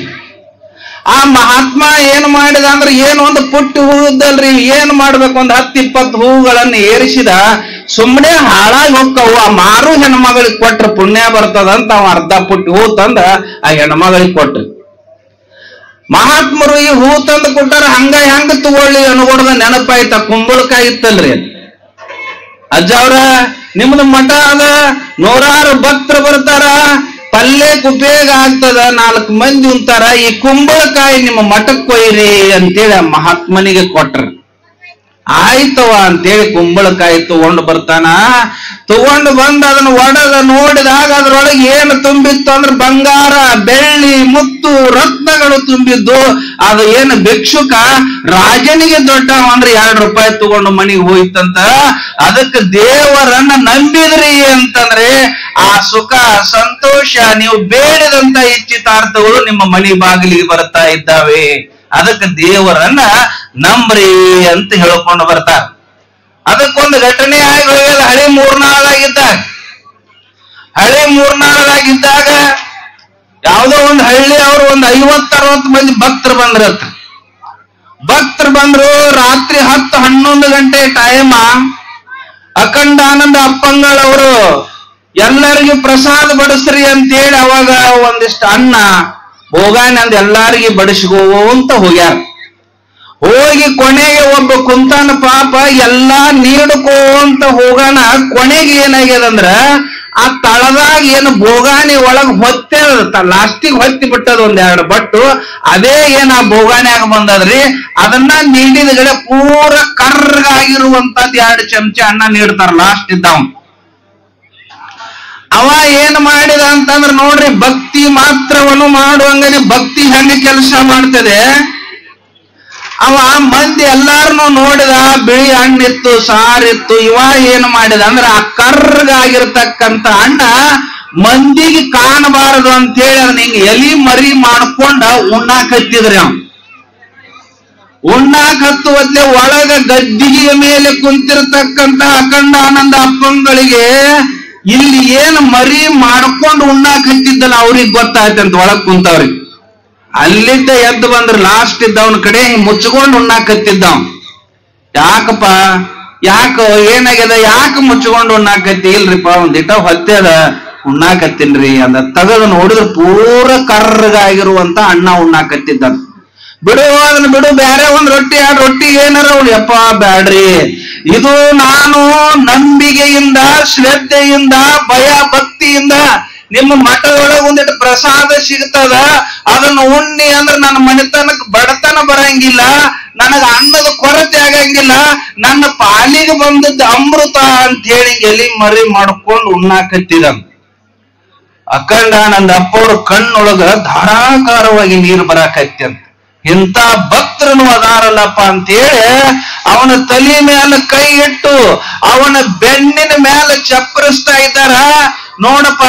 ಆ ಮಹಾತ್ಮ ಏನ್ ಮಾಡಿದ ಅಂದ್ರೆ, ಏನು ಒಂದು ಪುಟ್ಟಿ ಹೂ ಇದ್ದಲ್ರಿ, ಏನ್ ಮಾಡ್ಬೇಕು, ಒಂದ್ 10-20 ಹೂಗಳನ್ನು ಏರಿಸಿದ. ಸುಮ್ಮನೆ ಹಾಳಾಗಿ ಹೋಗ್ತಾವು, ಆ ಮಾರು ಹೆಣ್ಮಗಳಿಗೆ ಕೊಟ್ರ ಪುಣ್ಯ ಬರ್ತದಂತ ಅವ ಅರ್ಧ ಪುಟ್ಟಿ ಹೂ ತಂದ ಆ ಹೆಣ್ಮಗಳಿಗೆ ಕೊಟ್ರಿ. ಮಹಾತ್ಮರು ಈ ಹೂ ತಂದು ಕೊಟ್ಟಾರ, ಹೆಂಗ ತಗೊಳ್ಳಿ ಅನ್ಕೊಡ್ದ ನೆನಪಾಯ್ತ. ಕುಂಬಳಕಾಯಿ ಇತ್ತಲ್ರಿ. ಅಜ್ಜ ಅವ್ರ, ನಿಮ್ದು ಮಠ ಅದ, 100 ಭಕ್ತರು ಬರ್ತಾರ, ಪಲ್ಯಕ್ಕೆ ಉಪಯೋಗ ಆಗ್ತದ, 4 ಮಂದಿ ಉಂತಾರ, ಈ ಕುಂಬಳಕಾಯಿ ನಿಮ್ಮ ಮಠಕ್ಕೆ ಒಯ್ಯಿರಿ ಅಂತೇಳಿ ಆ ಮಹಾತ್ಮನಿಗೆ ಕೊಟ್ರ. ಆಯ್ತವ ಅಂತೇಳಿ ಕುಂಬಳಕಾಯಿ ತಗೊಂಡು ಬರ್ತಾನ. ತಗೊಂಡು ಬಂದ ಅದನ್ನ ಒಡೆದ ನೋಡಿದಾಗ ಅದ್ರೊಳಗೆ ಏನು ತುಂಬಿತ್ತು ಅಂದ್ರೆ ಬಂಗಾರ ಬೆಳ್ಳಿ ಮುತ್ತು ರತ್ನಗಳು ತುಂಬಿದ್ದು. ಅದು ಏನು ಭಿಕ್ಷುಕ ರಾಜನಿಗೆ ದೊಡ್ಡವ ಅಂದ್ರೆ 2 ರೂಪಾಯಿ ತಗೊಂಡು ಮನೆಗೆ ಹೋಯ್ತಂತ. ಅದಕ್ಕೆ ದೇವರನ್ನ ನಂಬಿದ್ರಿ ಅಂತಂದ್ರೆ ಆ ಸುಖ ಸಂತೋಷ ನೀವು ಬೇಡದಂತ ಇಚ್ಛಿತಾರ್ಥಗಳು ನಿಮ್ಮ ಮನೆ ಬಾಗಿಲಿಗೆ ಬರ್ತಾ ಇದ್ದಾವೆ. ಅದಕ್ಕೆ ದೇವರನ್ನ ನಂಬ್ರಿ ಅಂತ ಹೇಳ್ಕೊಂಡು ಬರ್ತಾರ. ಅದಕ್ಕೊಂದು ಘಟನೆ ಆಗಿ ಹೋಗ್ಯದ. ಹಳೆ ಮೂರ್ನಾಳಾಗಿದ್ದಾಗ ಯಾವುದೋ ಒಂದು ಹಳ್ಳಿ ಅವರು ಒಂದು 50-60 ಮಂದಿ ಭಕ್ತರು ಬಂದ್ರತ್ತ. ಭಕ್ತರು ಬಂದ್ರು. ರಾತ್ರಿ 10-11 ಗಂಟೆ ಟೈಮ. ಅಖಂಡಾನಂದ ಅಪ್ಪಂಗಳವರು ಎಲ್ಲರಿಗೂ ಪ್ರಸಾದ ಬಡಿಸ್ರಿ ಅಂತೇಳಿ ಅವಾಗ ಒಂದಿಷ್ಟು ಅನ್ನ ಭೋಗಾನಿ ಅಂದ್ ಎಲ್ಲಾರಿಗೆ ಬಡಿಸ್ಕೋಂತ ಹೋಗ್ಯಾರ. ಹೋಗಿ ಕೊನೆಗೆ ಒಬ್ಬ ಕುಂತಾನ, ಪಾಪ ಎಲ್ಲಾ ನೀಡ್ಕೋಂತ ಹೋಗಾನ. ಕೊನೆಗೆ ಏನಾಗ್ಯದಂದ್ರ ಆ ತಳದಾಗ ಏನು ಭೋಗಾನಿ ಒಳಗ್ ಹೊತ್ತೆ ಲಾಸ್ಟಿಗೆ ಹೊತ್ತಿ ಬಿಟ್ಟದ 1-2 ಬಟ್ಟು. ಅದೇ ಏನ್ ಆ ಭೋಗಾನ್ಯಾಗ ಬಂದದ್ರಿ. ಅದನ್ನ ನೀಡಿದ ಕಡೆ ಪೂರ ಕರ್ಗಾಗಿರುವಂತದ್ 2 ಚಮಚ ಅನ್ನ ನೀಡ್ತಾರ ಲಾಸ್ಟ್ ಇದ್ದಾವ. ಅವ ಏನ್ ಮಾಡಿದ ಅಂತಂದ್ರ ನೋಡ್ರಿ, ಭಕ್ತಿ ಮಾತ್ರವನ್ನು ಮಾಡುವಂಗನೆ ಭಕ್ತಿ ಹೆಂಗ ಕೆಲಸ ಮಾಡ್ತದೆ. ಅವ ಮಂದಿ ಎಲ್ಲಾರನು ನೋಡಿದ, ಬಿಳಿ ಹಣ್ಣಿತ್ತು, ಸಾರಿತ್ತು. ಇವ ಏನ್ ಮಾಡಿದ ಅಂದ್ರ ಆ ಕರ್ಗಾಗಿರ್ತಕ್ಕಂತ ಅಣ್ಣ ಮಂದಿಗೆ ಕಾಣಬಾರದು ಅಂತೇಳಿ ಅದನ್ನ ಹಿಂಗ ಎಲಿ ಮರಿ ಮಾಡ್ಕೊಂಡ ಉಣ್ಣಾಕತ್ತಿದ್ರಿ. ಅವ್ ಉಣ್ಣಾಕತ್ತುವದ್ಲೆ ಒಳಗ ಗದ್ದಿಗೆಯ ಮೇಲೆ ಕುಂತಿರ್ತಕ್ಕಂತ ಅಖಂಡಾನಂದ ಅಪ್ಪಂಗಳಿಗೆ ಇಲ್ಲಿ ಏನು ಮರಿ ಮಾಡ್ಕೊಂಡು ಉಣ್ಣಾಕತ್ತಿದ್ದಲ್ಲ ಅವ್ರಿಗೆ ಗೊತ್ತಾಯ್ತಂತ ಒಳಗ್ ಕುಂತವ್ರಿಗೆ. ಅಲ್ಲಿದ್ದ ಎದ್ದು ಬಂದ್ರೆ ಲಾಸ್ಟ್ ಇದ್ದವನ ಕಡೆ ಮುಚ್ಕೊಂಡು ಉಣ್ಣಾಕತ್ತಿದ್ದವ್. ಯಾಕಪ್ಪ, ಏನಾಗ್ಯದ, ಯಾಕೆ ಮುಚ್ಕೊಂಡು ಉಣ್ಣಾಕತ್ತಿ? ಇಲ್ರಿಪ್ಪ ಒಂದಿಟ ಹೊತ್ತೆದ ಉಣ್ಣಾಕತ್ತೀನ್ರಿ ಅಂದ. ತೆಗೆದು ನೋಡಿದ್ರೆ ಪೂರ ಕರ್ಗಾಗಿರುವಂತ ಅಣ್ಣ ಉಣ್ಣಾಕತ್ತಿದ್ದ. ಬಿಡು ಅದನ್ನ ಬಿಡು, ಬೇರೆ ಒಂದ್ ರೊಟ್ಟಿ 2 ರೊಟ್ಟಿಗೆ ಏನಾರ ಯಪ್ಪ ಬ್ಯಾಡ್ರಿ, ಇದು ನಾನು ನಂಬಿಕೆಯಿಂದ ಶ್ರದ್ಧೆಯಿಂದ ಭಯ ಭಕ್ತಿಯಿಂದ ನಿಮ್ಮ ಮಠದೊಳಗೆ ಒಂದಿಟ್ಟು ಪ್ರಸಾದ ಸಿಗ್ತದ, ಅದನ್ನು ಉಣ್ಣಿ ಅಂದ್ರೆ ನನ್ನ ಮನೆತನಕ್ಕೆ ಬಡತನ ಬರಂಗಿಲ್ಲ, ನನಗ ಅನ್ನದ ಕೊರತೆ ಆಗಂಗಿಲ್ಲ, ನನ್ನ ಪಾಲಿಗೆ ಬಂದದ್ದು ಅಮೃತ ಅಂತ ಹೇಳಿ ಎಲಿ ಮರಿ ಮಾಡ್ಕೊಂಡು ಉಣ್ಣಾಕತ್ತಿದ. ಅಖಂಡಾನಂದ ಅಪ್ಪವ್ರ ಕಣ್ಣೊಳಗ ಧಾರಾಕಾರವಾಗಿ ನೀರು ಬರಾಕತ್ತಂತ. ಇಂಥ ಭಕ್ತರನು ಅದಾರಲ್ಲಪ್ಪ ಅಂತೇಳಿ ಅವನ ತಲೆ ಮೇಲೆ ಕೈ ಇಟ್ಟು ಅವನ ಬೆನ್ನಿನ ಮೇಲೆ ಚಪ್ಪರಿಸ್ತಾ ಇದ್ದಾರ. ನೋಡಪ್ಪ,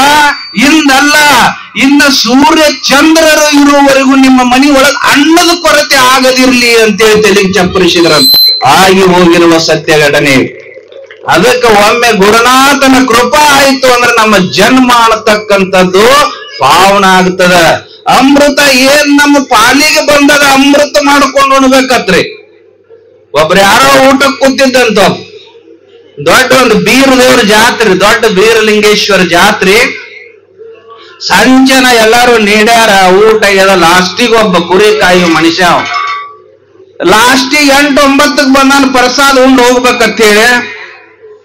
ಇಂದಲ್ಲ ಇನ್ನ ಸೂರ್ಯ ಚಂದ್ರರು ಇರುವವರೆಗೂ ನಿಮ್ಮ ಮನೆ ಒಳಗೆ ಅನ್ನದ ಕೊರತೆ ಆಗದಿರ್ಲಿ ಅಂತೇಳಿ ತಲೆಗೆ ಚಪ್ಪರಿಸಿದ್ರ. ಆಗಿ ಹೋಗಿರುವ ಸತ್ಯ ಘಟನೆ. ಅದಕ್ಕೆ ಒಮ್ಮೆ ಗುರುನಾಥನ ಕೃಪಾ ಆಯ್ತು ಅಂದ್ರೆ ನಮ್ಮ ಜನ್ಮ ಅನ್ನತಕ್ಕಂಥದ್ದು ಪಾವನ ಆಗ್ತದ. ಅಮೃತ ಏನ್ ನಮ್ಮ ಪಾಲಿಗೆ ಬಂದದ ಅಮೃತ ಮಾಡ್ಕೊಂಡು ಉಣ್ಬೇಕತ್ರಿ. ಒಬ್ರು ಯಾರೋ ಊಟಕ್ಕೆ ಕೂತಿದ್ದಂತ ದೊಡ್ಡ ಒಂದು ಬೀರದೇವ್ರ ಜಾತ್ರೆ, ದೊಡ್ಡ ಬೀರಲಿಂಗೇಶ್ವರ ಜಾತ್ರೆ. ಸಂಜೆನ ಎಲ್ಲಾರು ನೀಡ್ಯಾರ, ಊಟ ಆಗ್ಯದ. ಲಾಸ್ಟಿಗೆ ಒಬ್ಬ ಕುರಿ ಕಾಯು ಮನುಷ್ಯ ಲಾಸ್ಟಿಗೆ 8-9ಕ್ಕೆ ಬಂದಾನ ಪ್ರಸಾದ ಉಂಡು ಹೋಗ್ಬೇಕಂತ ಹೇಳಿ.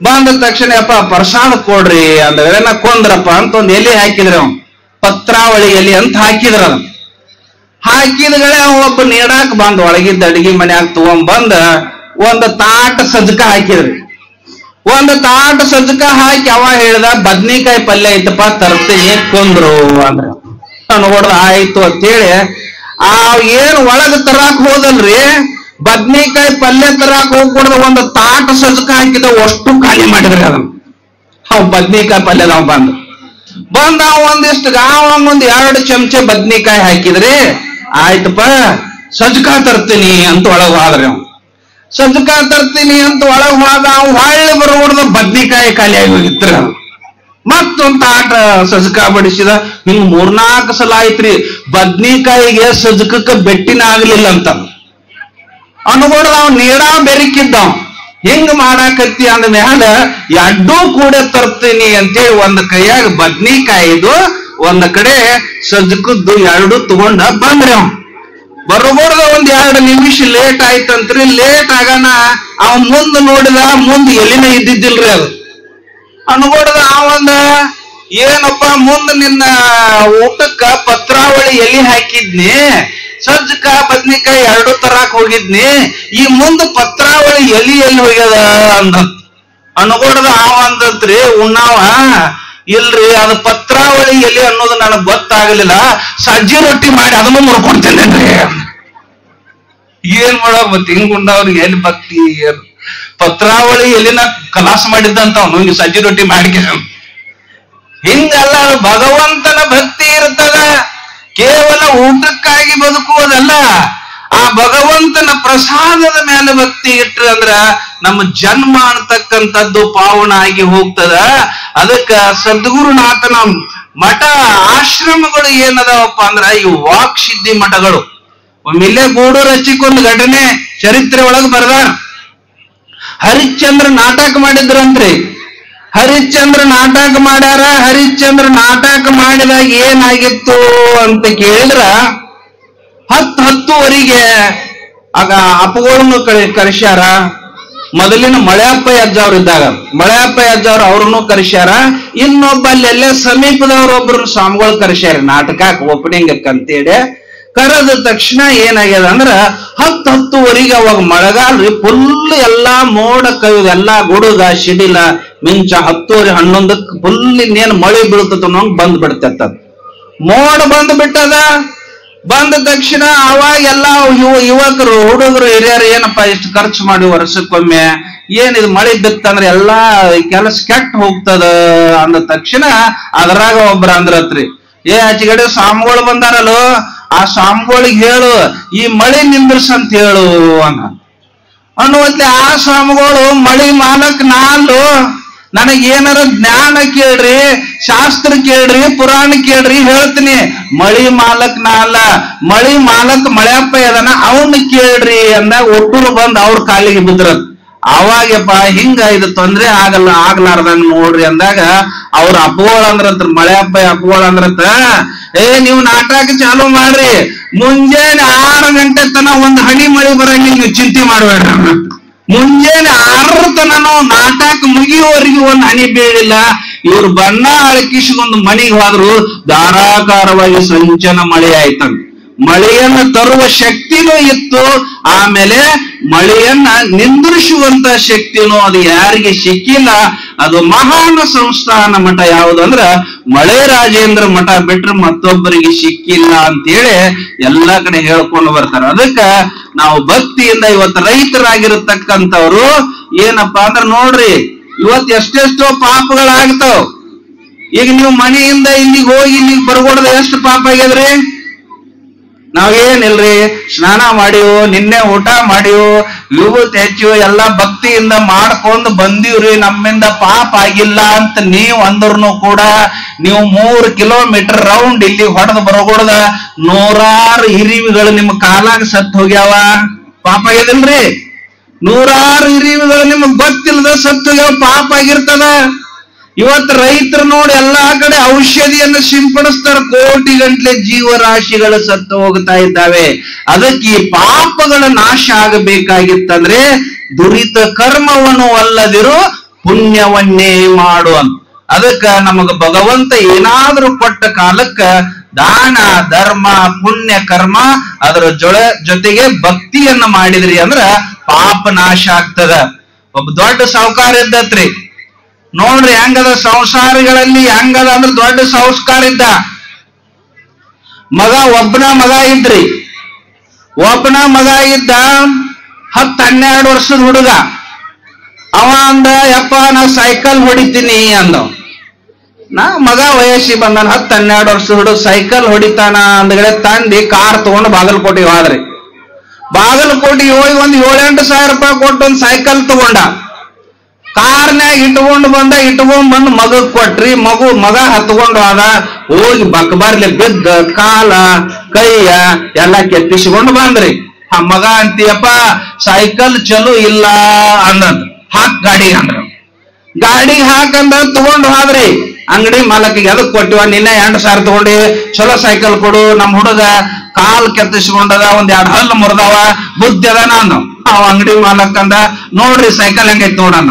ಬಂದ ತಕ್ಷಣ ಅಪ್ಪ ಪ್ರಸಾದ ಕೊಡ್ರಿ ಅಂದ್ರೆ ನಾ ಕೊಂದ್ರಪ್ಪ ಅಂತ ಒಂದು ಎಲೆ ಹಾಕಿದ್ರ, ಪತ್ರಾವಳಿ ಎಲೆ ಅಂತ ಹಾಕಿದ್ರ. ಹಾಕಿದ್ಗಳೇ ಒಬ್ಬ ನೀಡಾಕ ಬಂದ್ ಒಳಗಿದ್ದ ಅಡಿಗೆ ಮನ್ಯಾಗ ತಗೊಂಡ್ಬಂದ ಒಂದು ತಾಟ ಸಜ್ಜಕ ಹಾಕಿದ್ರಿ. ಒಂದು ತಾಟ ಸಜ್ಜಕ ಹಾಕಿ ಅವ ಹೇಳ್ದ, ಬದ್ನಿಕಾಯಿ ಪಲ್ಯ ಐತಪ್ಪ ತರ್ತೀನಿ ಕೊಂದ್ರು ಅಂದ್ರ. ನಾನು ಹೊಡ್ದ ಆಯ್ತು ಅಂತೇಳಿ ಏನ್ ಒಳಗ ತರಾಕ್ ಹೋದಲ್ರಿ, ಬದ್ನಿಕಾಯಿ ಪಲ್ಯ ತರಾಕ್ ಹೋಗ್ಕೊಡ್ದ ಒಂದು ತಾಟ ಸಜ್ಜಕ ಹಾಕಿದ ಅಷ್ಟು ಖಾಲಿ ಮಾಡಿದ್ರಿ ಅದನ್ನ. ಅವ್ ಬದ್ನಿಕಾಯಿ ಪಲ್ಯ ನಾವು ಬಂದ ಒಂದಿಷ್ಟು ಒಂದ್ 2 ಚಮಚೆ ಬದ್ನಿಕಾಯಿ ಹಾಕಿದ್ರಿ. ಆಯ್ತಪ್ಪ ಸಜ್ಜಕ ತರ್ತೀನಿ ಅಂತ ಒಳಗ್ ಹೋದ್ರಿ. ಅವ್ ಸಜ್ಜಕ ತರ್ತೀನಿ ಅಂತ ಒಳಗ್ ಹೋದ. ಅವ್ ಹೊಳ್ಳಿ ಬರೋಡ್ದ ಬದ್ನಿಕಾಯಿ ಖಾಲಿ ಆಗಿ ಹೋಗಿತ್ರಿ. ಮತ್ತೊಂದ್ ತಾಟ ಸಜ್ಜಕ ಬಡಿಸಿದ. ಹಿಂಗ್ 3-4 ಸಲ ಆಯ್ತ್ರಿ. ಬದ್ನಿಕಾಯಿಗೆ ಸಜ್ಜಕಕ್ಕೆ ಬೆಟ್ಟಿನ ಆಗ್ಲಿಲ್ಲ ಅಂತ ಅನ್ಕೊಡ್ದ. ಅವ್ ನೀಡಾ ಬೆರಿಕಿದ್ದ. ಹಿಂಗ್ ಮಾಡಾಕತ್ತಿ ಅಂದ ಮ್ಯಾಲ ಎಡ್ಡೂ ಕೂಡ ತರ್ತೀನಿ ಅಂತೇಳಿ ಒಂದ್ ಕೈಯಾಗ ಬದ್ನಿಕಾಯಿದು ಒಂದ್ ಕಡೆ ಸಜ್ಜಕದ್ದು 2 ತಗೊಂಡ ಬಂದ್ರಿ. ಅವ್ ಬರೋಬರ್ದ 1-2 ನಿಮಿಷ ಲೇಟ್ ಆಯ್ತಂತ್ರಿ. ಲೇಟ್ ಆಗಾನ ಅವ್ ಮುಂದ್ ನೋಡಿದ, ಮುಂದ್ ಎಲಿನ ಇದ್ದಿದ್ದಿಲ್ರಿ. ಅದು ಅನ್ಕೊಡ್ದ. ಅವಂದ ಏನಪ್ಪ ಮುಂದ್ ನಿನ್ನ ಊಟಕ್ಕ ಪತ್ರಾವಳಿ ಎಲಿ ಹಾಕಿದ್ನಿ, ಸಜ್ಜಕ ಬದ್ನಿಕಾಯಿ 2 ತರಾಕ್ ಹೋಗಿದ್ನಿ, ಈ ಮುಂದ್ ಪತ್ರಾವಳಿ ಎಲಿ ಎಲ್ಲಿ ಹೋಗ್ಯದ ಅಂದ. ಅನ್ಕೊಡ್ದ. ಅವಂದತ್ರಿ ಉಣ್ಣಾವ, ಇಲ್ರಿ ಅದು ಪತ್ರಾವಳಿ ಎಲಿ ಅನ್ನೋದು ನನಗ್ ಗೊತ್ತಾಗಲಿಲ್ಲ, ಸಜ್ಜಿ ರೊಟ್ಟಿ ಮಾಡಿ ಅದನ್ನು ಮುರ್ಕೊಡ್ತೇನೇನ್ರಿ. ಏನ್ ಮಾಡೋ ಮತ್ ಹಿಂಗ್ ಉಂಡವ್ರಿಗೆ ಎಲ್ಲಿ ಭಕ್ತಿ. ಪತ್ರಾವಳಿ ಎಲಿನ ಕಲಾಸ ಮಾಡಿದ್ದಂತ ಅವನು ಸಜ್ಜಿ ರೊಟ್ಟಿ ಮಾಡಿಕೆ. ಹಿಂಗಲ್ಲ, ಭಗವಂತನ ಭಕ್ತಿ ಇರ್ತದ. ಕೇವಲ ಊಟಕ್ಕಾಗಿ ಬದುಕುವುದಲ್ಲ, ಆ ಭಗವಂತನ ಪ್ರಸಾದದ ಮೇಲೆ ಭಕ್ತಿ ಇಟ್ರ ಅಂದ್ರ ನಮ್ಮ ಜನ್ಮ ಅಂತಕ್ಕಂಥದ್ದು ಪಾವನ ಆಗಿ ಹೋಗ್ತದ. ಅದಕ್ಕ ಸದ್ಗುರುನಾಥನ ಮಠ ಆಶ್ರಮಗಳು ಏನದಾವಪ್ಪ ಅಂದ್ರ ಇವು ವಾಕ್ಸಿದ್ಧಿ ಮಠಗಳು. ಒಮ್ಮಿಲ್ಲೇ ಗೂಡೂರು ಹಚ್ಚಿಕೊಂದು ಘಟನೆ ಚರಿತ್ರೆ ಒಳಗೆ ಬರದಾರ. ಹರಿಶ್ಚಂದ್ರ ನಾಟಕ ಮಾಡಿದ್ರಂತ್ರಿ. ಹರಿಶ್ಚಂದ್ರ ನಾಟಕ ಮಾಡ್ಯಾರ. ಹರಿಶ್ಚಂದ್ರ ನಾಟಕ ಮಾಡಿದಾಗ ಏನಾಗಿತ್ತು ಅಂತ ಕೇಳಿದ್ರ 10-10ವರೆಗೆ ಆಗ ಅಪ್ಪಗಳನ್ನು ಕರೆಸ್ಯಾರ. ಮೊದಲಿನ ಮಳೆಯಪ್ಪ ಅಜ್ಜವ್ರು ಇದ್ದಾಗ ಮಳೆಯಪ್ಪ ಅಜ್ಜವ್ರು ಅವ್ರನ್ನು ಕರೆಸ್ಯಾರ. ಇನ್ನೊಬ್ಬ ಅಲ್ಲೆಲ್ಲ ಸಮೀಪದವ್ರೊಬ್ರು ಸ್ವಾಮಿಗಳು ಕರೆಸ್ಯಾರ ನಾಟಕಕ್ಕೆ ಓಪನಿಂಗ್ ಅಂತೇಳಿ. ಕರೆದ ತಕ್ಷಣ ಏನಾಗ್ಯದ ಅಂದ್ರ 10-10ವರೆಗೆ ಅವಾಗ ಮಳೆಗಾಲ್ರಿ. ಫುಲ್ ಎಲ್ಲಾ ಮೋಡ ಕವಿದ, ಎಲ್ಲಾ ಗುಡುಗ ಸಿಡಿಲ ಮಿಂಚ. 10-11ಕ್ಕೆ ಫುಲ್ ಇನ್ನೇನು ಮಳೆ ಬೀಳ್ತದ ಅನ್ನೋಂಗ್ ಬಂದ್ ಬಿಡ್ತದ. ಮೋಡ ಬಂದ್ ಬಿಟ್ಟದ. ಬಂದ ತಕ್ಷಣ ಅವಾಗ ಎಲ್ಲಾ ಯುವಕರು ಹುಡುಗರು ಹಿರಿಯರು ಏನಪ್ಪಾ ಇಷ್ಟು ಖರ್ಚು ಮಾಡಿ ವರ್ಷಕ್ಕೊಮ್ಮೆ ಏನಿದು ಮಳೆ ಬಿತ್ತಂದ್ರೆ ಎಲ್ಲಾ ಕೆಲಸ ಕೆಟ್ಟ ಹೋಗ್ತದ ಅಂದ ತಕ್ಷಣ ಅದ್ರಾಗ ಒಬ್ರ ಅಂದ್ರತ್ರಿ, ಆಚೆಗಡೆ ಸ್ವಾಮಿಗಳು ಬಂದಾರಲ್ಲೋ, ಆ ಸ್ವಾಮಿಗಳಿಗೆ ಹೇಳು ಈ ಮಳೆ ನಿಂದ್ರಸಂತ ಹೇಳು ಅನ್ನುವತ್ಲೆ ಆ ಸ್ವಾಮಿಗಳು ಮಳಿ ಮಾಲಕ್ ನಾಲು, ನನಗೇನಾರ ಜ್ಞಾನ ಕೇಳ್ರಿ, ಶಾಸ್ತ್ರ ಕೇಳ್ರಿ, ಪುರಾಣ ಕೇಳ್ರಿ, ಹೇಳ್ತೀನಿ. ಮಳಿ ಮಾಲಕ್ ನಾ ಅಲ್ಲ, ಮಳಿ ಮಾಲಕ್ ಮಳೆಯಪ್ಪ ಅದನ, ಅವನ್ನ ಕೇಳ್ರಿ ಅಂದಾಗ ಒಟ್ಟೂರು ಬಂದ್ ಅವ್ರ ಕಾಲಿಗೆ ಬಿದ್ರತ್. ಅವಾಗಪ್ಪ ಹಿಂಗ ಇದು ತೊಂದ್ರೆ ಆಗ್ಲಾರ್ದಂಗ ನೋಡ್ರಿ ಅಂದಾಗ ಅವ್ರ ಅಪ್ಪಗಳು ಅಂದ್ರಂತ, ಮಳೆಯಪ್ಪ ಅಪ್ಪಗಳು ಅಂದ್ರಂತ, ನೀವು ನಾಟಕ ಚಾಲು ಮಾಡ್ರಿ, ಮುಂಜಾನೆ 6 ಗಂಟೆ ತನ ಒಂದ್ ಹನಿ ಮಳಿ ಬರಂಗಿಲ್ಲ, ನೀವು ಚಿಂತೆ ಮಾಡ್ಬೇಡ್ರಿ. ಮುಂಜಾನೆ 6 ತನನು ನಾಟಕ ಮುಗಿಯುವವರೆಗೆ ಒಂದ್ ಹನಿ ಬೀಳಿಲ್ಲ. ಇವ್ರು ಬಣ್ಣ ಅಳಕಿಸಿಕೊಂಡು ಮನೆಗೆ ಹೋದ್ರು, ಧಾರಾಕಾರವಾಗಿ ಸಂಚನ ಮಳೆ ಆಯ್ತಂತ. ಮಳೆಯನ್ನ ತರುವ ಶಕ್ತಿನೂ ಇತ್ತು, ಆಮೇಲೆ ಮಳೆಯನ್ನ ನಿಂದ್ರಿಸುವಂತ ಶಕ್ತಿನೂ ಅದು ಯಾರಿಗೆ ಸಿಕ್ಕಿಲ್ಲ. ಅದು ಮಹಾನ ಸಂಸ್ಥಾನ ಮಠ ಯಾವುದಂದ್ರ ಮಳೆ ರಾಜೇಂದ್ರ ಮಠ ಬಿಟ್ರೆ ಮತ್ತೊಬ್ಬರಿಗೆ ಸಿಕ್ಕಿಲ್ಲ ಅಂತೇಳಿ ಎಲ್ಲಾ ಕಡೆ ಹೇಳ್ಕೊಂಡು ಬರ್ತಾರೆ. ಅದಕ್ಕ ನಾವು ಭಕ್ತಿಯಿಂದ ಇವತ್ತು ರೈತರಾಗಿರತಕ್ಕಂಥವ್ರು ಏನಪ್ಪಾ ಅಂದ್ರ ನೋಡ್ರಿ, ಇವತ್ತು ಎಷ್ಟೆಷ್ಟೋ ಪಾಪಗಳಾಗ್ತಾವ್. ಈಗ ನೀವು ಮನೆಯಿಂದ ಇಲ್ಲಿಗೆ ಹೋಗಿ ಇಲ್ಲಿಗೆ ಬರ್ಕೊಡ್ದ ಎಷ್ಟು ಪಾಪ ಆಗ್ಯದ್ರಿ? ನಾವೇನಿಲ್ರಿ, ಸ್ನಾನ ಮಾಡಿವು, ನಿನ್ನೆ ಊಟ ಮಾಡಿವು, ವಿಭೂತಿ ಹೆಚ್ಚಿವು, ಎಲ್ಲಾ ಭಕ್ತಿಯಿಂದ ಮಾಡ್ಕೊಂಡು ಬಂದೀವ್ರಿ, ನಮ್ಮಿಂದ ಪಾಪ ಆಗಿಲ್ಲ ಅಂತ ನೀವು ಅಂದ್ರೂ ಕೂಡ ನೀವು 3 ಕಿಲೋಮೀಟರ್ ರೌಂಡ್ ಇಲ್ಲಿ ಹೊಡೆದು ಬರಗೊಡ್ದ 100 ಇರಿವಿಗಳು ನಿಮ್ಮ ಕಾಲಾಗ ಸತ್ ಹೋಗ್ಯಾವ. ಪಾಪ ಆಗಿದಿಲ್ರಿ? ನೂರಾರು ಹಿರಿಯುಗಳು ನಿಮಗ್ ಗೊತ್ತಿಲ್ಲದ ಸತ್ತು ಪಾಪ ಆಗಿರ್ತದ. ಇವತ್ತು ರೈತರು ನೋಡಿ ಎಲ್ಲಾ ಕಡೆ ಔಷಧಿಯನ್ನು ಸಿಂಪಡಿಸ್ತಾರ, ಕೋಟಿ ಗಂಟ್ಲೆ ಜೀವರಾಶಿಗಳು ಸತ್ತು ಹೋಗ್ತಾ ಇದ್ದಾವೆ. ಅದಕ್ಕೆ ಈ ಪಾಪಗಳ ನಾಶ ಆಗಬೇಕಾಗಿತ್ತಂದ್ರೆ ದುರಿತ ಕರ್ಮವನ್ನು ಅಲ್ಲದಿರು ಪುಣ್ಯವನ್ನೇ ಮಾಡು ಅಂತ. ಅದಕ್ಕ ನಮಗ ಭಗವಂತ ಏನಾದ್ರೂ ಕೊಟ್ಟ ಕಾಲಕ್ಕ ದಾನ ಧರ್ಮ ಪುಣ್ಯ ಕರ್ಮ ಅದರ ಜೊತೆಗೆ ಭಕ್ತಿಯನ್ನ ಮಾಡಿದ್ರಿ ಅಂದ್ರ ಪಾಪ ನಾಶ ಆಗ್ತದ. ಒಬ್ಬ ದೊಡ್ಡ ಸಾಹುಕಾರ ಇದ್ದತ್ರಿ, ನೋಡ್ರಿ ಹೆಂಗದ ಸಂಸಾರಿಗಳಲ್ಲಿ ಹೆಂಗದ ಅಂದ್ರ ದೊಡ್ಡ ಸಂಸ್ಕಾರ ಇದ್ದ. ಒಬ್ಬನ ಮಗ ಇದ್ರಿ, ಒಬ್ಬನ ಮಗ ಇದ್ದ 10-12 ವರ್ಷದ ಹುಡುಗ. ಅವ ಅಂದ, ಯಪ್ಪ ನಾ ಸೈಕಲ್ ಹೊಡಿತೀನಿ ಅಂದ. ನಾ ಮಗ ವಯಸ್ಸಿಗೆ ಬಂದಾನ, 10-12 ವರ್ಷದ ಹುಡುಗ ಸೈಕಲ್ ಹೊಡಿತಾನ ಅಂದಗಡೆ ತಂದಿ ಕಾರ್ ತಗೊಂಡು ಬಾಗಲಕೋಟೆಗೆ ಹೋದ್ರಿ. ಬಾಗಲಕೋಟೆಗೆ ಹೋಗಿ ಒಂದು 7-8 ಸಾವಿರ ರೂಪಾಯಿ ಕೊಟ್ಟು ಒಂದು ಸೈಕಲ್ ತಗೊಂಡ. ಕಾರ್ನ್ಯಾಗ ಇಟ್ಕೊಂಡ್ ಬಂದು ಮಗಗ್ ಕೊಟ್ರಿ. ಮಗ ಹತ್ಕೊಂಡು ಹೋದ. ಹೋಗಿ ಬಕ್ಬರ್ಲಿ ಬಿದ್ದ ಕಾಲ ಕೈಯ ಎಲ್ಲ ಕೆತ್ತಿಸ್ಕೊಂಡು ಬಂದ್ರಿ. ಆ ಮಗ ಅಂತೀಯಪ್ಪ ಸೈಕಲ್ ಚಲೋ ಇಲ್ಲ ಅಂದಂತ. ಹಾಕ್ ಗಾಡಿಗೆ ಅಂದ್ರ, ಗಾಡಿಗೆ ಹಾಕಂದ ತಗೊಂಡು ಹೋದ್ರಿ. ಅಂಗಡಿ ಮಾಲಕಿಗೆ ಅದಕ್ ಕೊಟ್ಟಿವ, ನಿನ್ನೆ 2 ಸಾವಿರ ತಗೊಂಡಿ, ಚಲೋ ಸೈಕಲ್ ಕೊಡು, ನಮ್ ಹುಡುಗ ಕಾಲ್ ಕೆತ್ತಿಸ್ಕೊಂಡದ, 1-2 ಹಲ್ಲು ಮುರಿದವ, ಬುದ್ಧಿ ಅದ. ನಾನು ಅವ ಅಂಗಡಿ ಮಾಲಕ್ ಅಂದ, ನೋಡ್ರಿ ಸೈಕಲ್ ಹೆಂಗೈತಿ ನೋಡಣ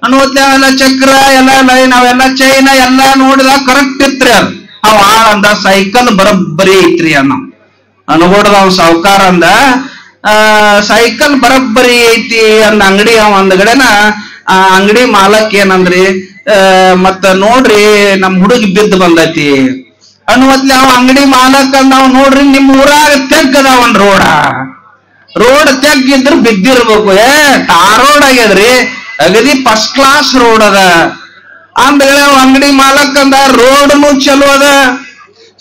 ಅನ್ನೋದ್ಲೆಲ್ಲ ಚಕ್ರ ಎಲ್ಲ ಲೈನ್ ಅವೆಲ್ಲ ಚೈನ ಎಲ್ಲ ನೋಡಿದ ಕರೆಕ್ಟ್ ಇತ್ರಿ. ಅದು ಅವ ಅಂದ ಸೈಕಲ್ ಬರಬ್ಬರಿ ಐತ್ರಿ ಅನ್ನ ಅನ್ಕೊಡ್ದ. ಅವ್ ಸಾವುಕಾರ ಅಂದ ಸೈಕಲ್ ಬರಬ್ಬರಿ ಐತಿ ಅಂದ. ಅಂಗಡಿ ಅವ ಅಂದಗಡೆನ ಆ ಅಂಗಡಿ ಮಾಲಕ್ ಏನಂದ್ರಿ, ಮತ್ತ ನೋಡ್ರಿ ನಮ್ ಹುಡುಗಿ ಬಿದ್ದು ಬಂದೈತಿ ಅನ್ನುವತ್ಲಿ ಅವ ಅಂಗಡಿ ಮಾಲಕ್ ಅಂದ, ಅವ್ ನೋಡ್ರಿ ನಿಮ್ ಊರಾಗ ತೆಗ್ಗದವನ್ ರೋಡ್ ತೆಗ್ಗಿದ್ರು ಬಿದ್ದಿರ್ಬೇಕು. ಟಾರ್ ರೋಡ್ ಆಗ್ಯದ್ರಿ, ಅಗದಿ ಫಸ್ಟ್ ಕ್ಲಾಸ್ ರೋಡ್ ಅದ ಅಂದೇಳಿ ಅವ್ ಅಂಗಡಿ ಮಾಲಕ್ ಅಂದ, ರೋಡ್ನು ಚಲೋ ಅದ,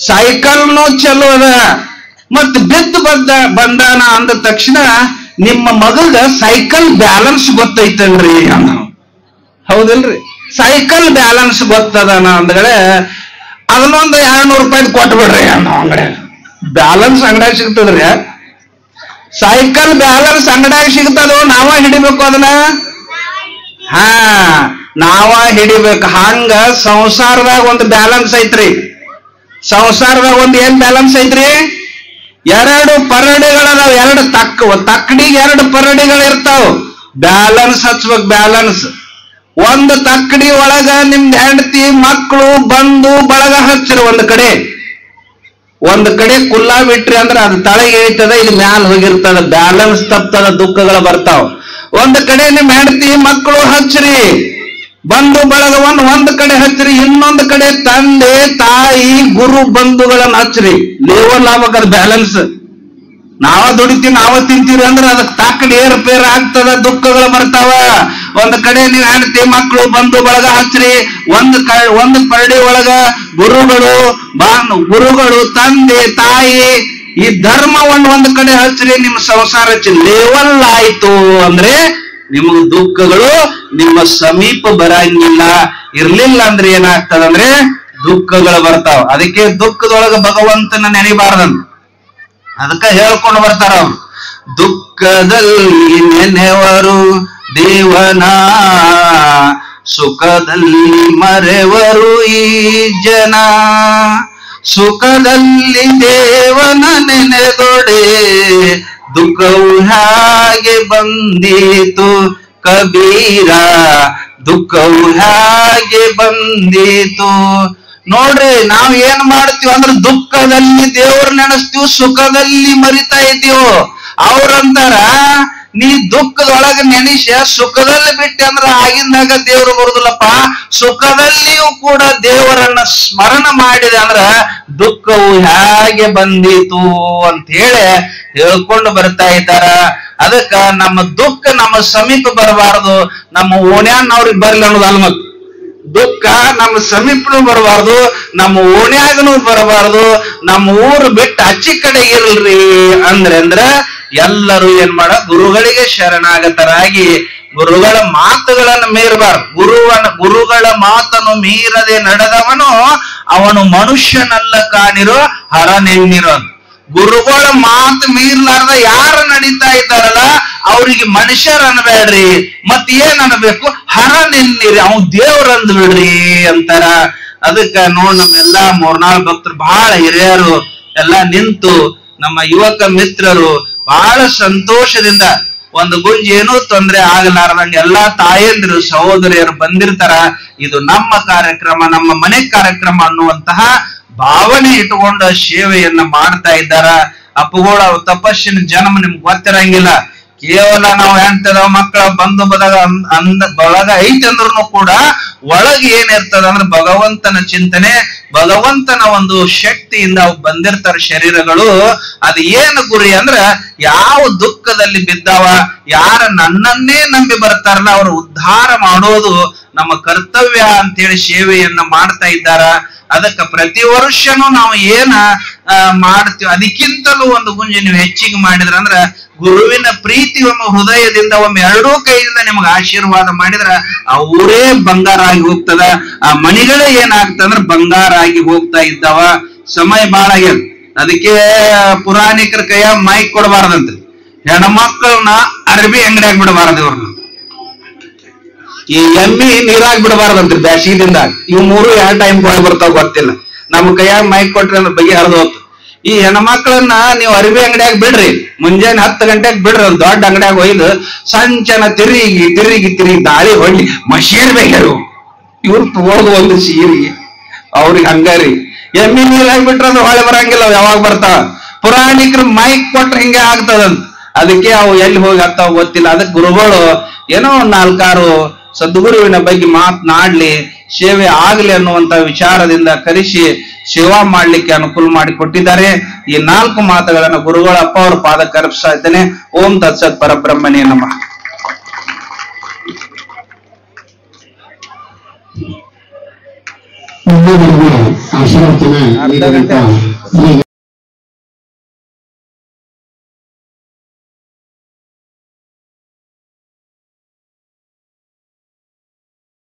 ಸೈಕಲ್ನು ಚಲೋ ಅದ, ಮತ್ ಬಿದ್ದು ಬಂದಾನ ಅಂದ ತಕ್ಷಣ ನಿಮ್ಮ ಮಗಗ ಸೈಕಲ್ ಬ್ಯಾಲೆನ್ಸ್ ಗೊತ್ತೈತಲ್ರಿ ಅನ್ನ. ಹೌದಿಲ್ರಿ, ಸೈಕಲ್ ಬ್ಯಾಲೆನ್ಸ್ ಗೊತ್ತದನ ಅಂದಗಡೆ ಅದನ್ನೊಂದು 200 ರೂಪಾಯಿ ಕೊಟ್ಟು ಬಿಡ್ರಿ ಅನ್ನ. ಅಂಗಡಿ ಬ್ಯಾಲೆನ್ಸ್ ಅಂಗಡಿಯಾಗ ಸಿಗ್ತದ್ರಿ, ಸೈಕಲ್ ಬ್ಯಾಲೆನ್ಸ್ ಅಂಗಡಿಯಾಗ ಸಿಗ್ತದ, ನಾವ ಹಿಡಿಬೇಕು ಅದನ್ನ. ನಾವ ಹಿಡಿಬೇಕು. ಹಂಗ ಸಂಸಾರದಾಗ ಒಂದು ಬ್ಯಾಲೆನ್ಸ್ ಐತ್ರಿ. ಸಂಸಾರದಾಗ ಒಂದು ಏನ್ ಬ್ಯಾಲೆನ್ಸ್ ಐತ್ರಿ? 2 ಪರಡಿಗಳದಾವ, 2 ತಕ್ಕಡಿಗೆ 2 ಪರಡಿಗಳು ಇರ್ತಾವ. ಬ್ಯಾಲೆನ್ಸ್ ಹಚ್ಬೇಕು, ಬ್ಯಾಲೆನ್ಸ್. ಒಂದು ತಕ್ಕಡಿ ಒಳಗ ನಿಮ್ದು ಹೆಂಡತಿ ಮಕ್ಕಳು ಬಂದು ಬಳಗ ಹಚ್ಚಿರಿ ಒಂದು ಕಡೆ ಕುಲ್ಲಾ ಬಿಟ್ರಿ ಅಂದ್ರೆ ಅದು ತಳಗೆ ಇಳಿತದ, ಇದು ಮ್ಯಾಲ ಹೋಗಿರ್ತದ, ಬ್ಯಾಲೆನ್ಸ್ ತಪ್ತದ, ದುಃಖಗಳು ಬರ್ತಾವ. ಒಂದು ಕಡೆ ನಿಮ್ ಹೆಂಡತಿ ಮಕ್ಕಳು ಹಚ್ಚ್ರಿ, ಬಂಧು ಬಳಗ ಒಂದು ಕಡೆ ಹಚ್ಚ್ರಿ, ಇನ್ನೊಂದು ಕಡೆ ತಂದೆ ತಾಯಿ ಗುರು ಬಂಧುಗಳನ್ನ ಹಚ್ಚ್ರಿ. Level ಆಗ್ಬೇಕದ balance. ನಾವ ದುಡಿತೀವಿ ನಾವ ತಿಂತೀವಿ ಅಂದ್ರೆ ಅದಕ್ಕೆ ತಾಕಡಿ ಏರ್ಪೇರ್ ಆಗ್ತದ, ದುಃಖಗಳು ಬರ್ತಾವ. ಒಂದು ಕಡೆ ನೀವು ಹೆಂಡತಿ ಮಕ್ಕಳು ಬಂಧು ಬಳಗ ಹಚ್ಚ್ರಿ, ಒಂದು ಪರಡಿ ಒಳಗ ಗುರುಗಳು ತಂದೆ ತಾಯಿ ಈ ಧರ್ಮವನ್ನು ಒಂದು ಕಡೆ ಹಚ್ಚ್ರಿ, ನಿಮ್ಮ ಸಂಸಾರ ಲೇವಲ್ ಆಯ್ತು ಅಂದ್ರೆ ನಿಮಗ್ ದುಃಖಗಳು ನಿಮ್ಮ ಸಮೀಪ ಬರಂಗಿಲ್ಲ. ಇರ್ಲಿಲ್ಲ ಅಂದ್ರೆ ಏನಾಗ್ತದಂದ್ರೆ ದುಃಖಗಳು ಬರ್ತಾವ. ಅದಕ್ಕೆ ದುಃಖದೊಳಗ ಭಗವಂತನ ನೆನೆಬಾರ್ದಂತ ಅದಕ್ಕ ಹೇಳ್ಕೊಂಡು ಬರ್ತಾರ ಅವ್ರು. ದುಃಖದಲ್ಲಿ ನೆನೆವರು ದೇವನ, ಸುಖದಲ್ಲಿ ಮರೆವರು ಈ ಜನ. ಸುಖದಲ್ಲಿ ದೇವನ ನೆನೆದೊಡೆ ದುಃಖವು ಹಾಗೆ ಬಂದೀತು ಕಬೀರ, ದುಃಖವು ಹಾಗೆ ಬಂದೀತು. ನೋಡ್ರಿ, ನಾವ್ ಏನ್ ಮಾಡ್ತೀವಿ ಅಂದ್ರೆ ದುಃಖದಲ್ಲಿ ದೇವ್ರ ನೆನೆಸ್ತೀವಿ, ಸುಖದಲ್ಲಿ ಮರಿತಾ ಇದ್ದೀವಿ. ಅವ್ರಂತಾರ, ನೀ ದುಃಖದೊಳಗೆ ನೆನೆಸ ಸುಖದಲ್ಲಿ ಬಿಟ್ಟೆ ಅಂದ್ರ ಆಗಿಂದಾಗ ದೇವ್ರು ಬರುದಿಲ್ಲಪ್ಪ. ಸುಖದಲ್ಲಿಯೂ ಕೂಡ ದೇವರನ್ನ ಸ್ಮರಣ ಮಾಡಿದೆ ಅಂದ್ರ ದುಃಖವು ಹೇಗೆ ಬಂದೀತು ಅಂತ ಹೇಳಿ ಹೇಳ್ಕೊಂಡು ಬರ್ತಾ ಇದ್ದಾರ. ಅದಕ್ಕ ನಮ್ಮ ದುಃಖ ನಮ್ಮ ಸಮೀಪ ಬರಬಾರದು, ನಮ್ಮ ಓಣ್ಯಾನವ್ರಿಗೆ ಬರ್ಲಿ ಅನ್ನೋದಲ್ಲ. ಮತ್ ದುಃಖ ನಮ್ಮ ಸಮೀಪನೂ ಬರಬಾರ್ದು, ನಮ್ಮ ಓಣ್ಯಾಗನೂ ಬರಬಾರ್ದು, ನಮ್ಮ ಊರು ಬಿಟ್ಟು ಅಚ್ಚಿ ಕಡೆ ಇರಲ್ರಿ ಅಂದ್ರ ಎಲ್ಲರೂ ಏನ್ ಮಾಡ ಗುರುಗಳಿಗೆ ಶರಣಾಗತರಾಗಿ ಗುರುಗಳ ಮಾತುಗಳನ್ನು ಮೀರಬಾರ್ದು. ಗುರುಗಳ ಮಾತನ್ನು ಮೀರದೆ ನಡೆದವನು ಅವನು ಮನುಷ್ಯನಲ್ಲ ಕಾಣಿರೋ ಹರನೆನ್ನಿರೋ. ಗುರುಗಳ ಮಾತು ಮೀರ್ಲಾರ್ದ ಯಾರು ನಡೀತಾ ಇದ್ದಾರಲ್ಲ ಅವ್ರಿಗೆ ಮನುಷ್ಯರ ಅನ್ಬೇಡ್ರಿ, ಮತ್ ಏನ್ ಅನ್ಬೇಕು, ಹರ ನಿನ್ನಿರಿ, ಅವ್ ದೇವ್ರ ಅಂದ್ ಬಿಡ್ರಿ ಅಂತಾರ. ಅದಕ್ಕ ನೋಡ್ ನಮ್ಮೆಲ್ಲಾ ಮೂರ್ನಾಳ್ ಭಕ್ತರು ಬಹಳ ಹಿರಿಯರು ಎಲ್ಲಾ ನಿಂತು ನಮ್ಮ ಯುವಕ ಮಿತ್ರರು ಬಹಳ ಸಂತೋಷದಿಂದ ಒಂದು ಗುಂಜಿ ಏನೂ ತೊಂದ್ರೆ ಆಗಲಾರ್ದಂಗ ಎಲ್ಲಾ ತಾಯಂದಿರು ಸಹೋದರಿಯರು ಬಂದಿರ್ತಾರ. ಇದು ನಮ್ಮ ಕಾರ್ಯಕ್ರಮ, ನಮ್ಮ ಮನೆ ಕಾರ್ಯಕ್ರಮ ಅನ್ನುವಂತಹ ಭಾವನೆ ಇಟ್ಟುಕೊಂಡ ಸೇವೆಯನ್ನ ಮಾಡ್ತಾ ಇದ್ದಾರ. ಅಪ್ಪುಗಳ ತಪಸ್ಸಿನ ಜನ್ಮ ನಿಮ್ಗೆ ಗೊತ್ತಿರಂಗಿಲ್ಲ. ಕೇವಲ ನಾವು ಹೇಳ್ತದ ಮಕ್ಕಳ ಬಂಧು ಬಳಗ ಐತಿ ಅಂದ್ರೂ ಕೂಡ ಒಳಗೆ ಏನಿರ್ತದ ಅಂದ್ರೆ ಭಗವಂತನ ಚಿಂತನೆ, ಭಗವಂತನ ಒಂದು ಶಕ್ತಿಯಿಂದ ಅವು ಬಂದಿರ್ತಾರ ಶರೀರಗಳು. ಅದು ಏನು ಗುರಿ ಅಂದ್ರ ಯಾವ ದುಃಖದಲ್ಲಿ ಬಿದ್ದಾವ, ಯಾರ ನನ್ನನ್ನೇ ನಂಬಿ ಬರ್ತಾರಲ್ಲ ಅವ್ರ ಉದ್ಧಾರ ಮಾಡೋದು ನಮ್ಮ ಕರ್ತವ್ಯ ಅಂತೇಳಿ ಸೇವೆಯನ್ನ ಮಾಡ್ತಾ ಇದ್ದಾರ. ಅದಕ್ಕೆ ಪ್ರತಿ ವರ್ಷನೂ ನಾವು ಏನ ಮಾಡ್ತೀವಿ ಅದಕ್ಕಿಂತಲೂ ಒಂದು ಗುಂಜಿ ನೀವು ಹೆಚ್ಚಿಗೆ ಮಾಡಿದ್ರ ಅಂದ್ರ ಗುರುವಿನ ಪ್ರೀತಿ ಒಮ್ಮೆ ಹೃದಯದಿಂದ ಒಮ್ಮೆ ಎರಡೂ ಕೈಯಿಂದ ನಿಮ್ಗೆ ಆಶೀರ್ವಾದ ಮಾಡಿದ್ರ ಆ ಊರೇ ಬಂಗಾರ ಆಗಿ ಹೋಗ್ತದ. ಆ ಮಣಿಗಳೇ ಏನಾಗ್ತಂದ್ರ ಬಂಗಾರ ಆಗಿ ಹೋಗ್ತಾ ಇದ್ದಾವ. ಸಮಯ ಬಾಳ ಆಗ್ಯದ. ಅದಕ್ಕೆ ಪುರಾಣಿಕರ ಕೈಯ ಮೈಕ್ ಕೊಡಬಾರ್ದಂತ್ರಿ. ಹೆಣ್ಮಕ್ಳನ್ನ ಅರ್ಬಿ ಅಂಗಡಿಯಾಗ ಬಿಡಬಾರದು, ಇವ್ರನ್ನ ಈ ಎಮ್ಮಿ ನೀರಾಗ ಬಿಡಬಾರ್ದಂತ್ರಿ ಬ್ಯಾಸಿದಿಂದ. ಇವ್ ಮೂರು ಯಾವ ಟೈಮ್ ಕೊಂಡು ಬರ್ತಾವ ಗೊತ್ತಿಲ್ಲ. ನಮ್ಮ ಕೈಯಾಗ ಮೈಕ್ ಕೊಟ್ರಿ ಅಂದ್ರೆ ಬಗೆ ಹರಿದು ಹೋಗ್ತು. ಈ ಹೆಣ್ಮಕ್ಳನ್ನ ನೀವು ಅರಿವಿ ಅಂಗಡಿಯಾಗ ಬಿಡ್ರಿ, ಮುಂಜಾನೆ 10 ಗಂಟೆಗೆ ಬಿಡ್ರಿ. ಒಂದು ದೊಡ್ಡ ಅಂಗಡಿಯಾಗ ಒಯ್ದು ಸಂಚನ ತಿರುಗಿ ತಿರುಗಿ ತಿರುಗಿ ದಾಳಿ ಹೊಳ್ಳಿ ಮಷೀನ್ ಬೇಕರು ಇವ್ರು ತಗೋದು ಒಂದು ಸೀರಿ ಅವ್ರಿಗೆ ಹಂಗಾರಿ. ಎಮ್ಮಿ ನೀರಾಗಿ ಬಿಟ್ರ ಅದು ಹೊಳೆ ಬರಂಗಿಲ್ಲ, ಯಾವಾಗ ಬರ್ತಾವ. ಪುರಾಣಿಕರು ಮೈಕ್ ಕೊಟ್ರೆ ಹಿಂಗೆ ಆಗ್ತದಂತ. ಅದಕ್ಕೆ ಅವು ಎಲ್ಲಿ ಹೋಗಿ ಹತ್ತಾವ ಗೊತ್ತಿಲ್ಲ. ಅದಕ್ಕೆ ಗುರುಗಳು ಏನೋ 4-6 ಸದ್ಗುರುವಿನ ಬಗ್ಗೆ ಮಾತನಾಡ್ಲಿ, ಸೇವೆ ಆಗ್ಲಿ ಅನ್ನುವಂತ ವಿಚಾರದಿಂದ ಕರೆಸಿ ಸೇವಾ ಮಾಡ್ಲಿಕ್ಕೆ ಅನುಕೂಲ ಮಾಡಿ ಕೊಟ್ಟಿದ್ದಾರೆ. ಈ 4 ಮಾತುಗಳನ್ನು ಗುರುಗಳ ಅಪ್ಪ ಅವ್ರ ಪಾದಕ್ಕೆ ಅರ್ಪಿಸ್ತಾ ಇದ್ದೇನೆ. ಓಂ ತತ್ಸತ್ ಪರಬ್ರಹ್ಮಣ್ಯ ನಮಃ. ಆಶೀರ್ವಚನ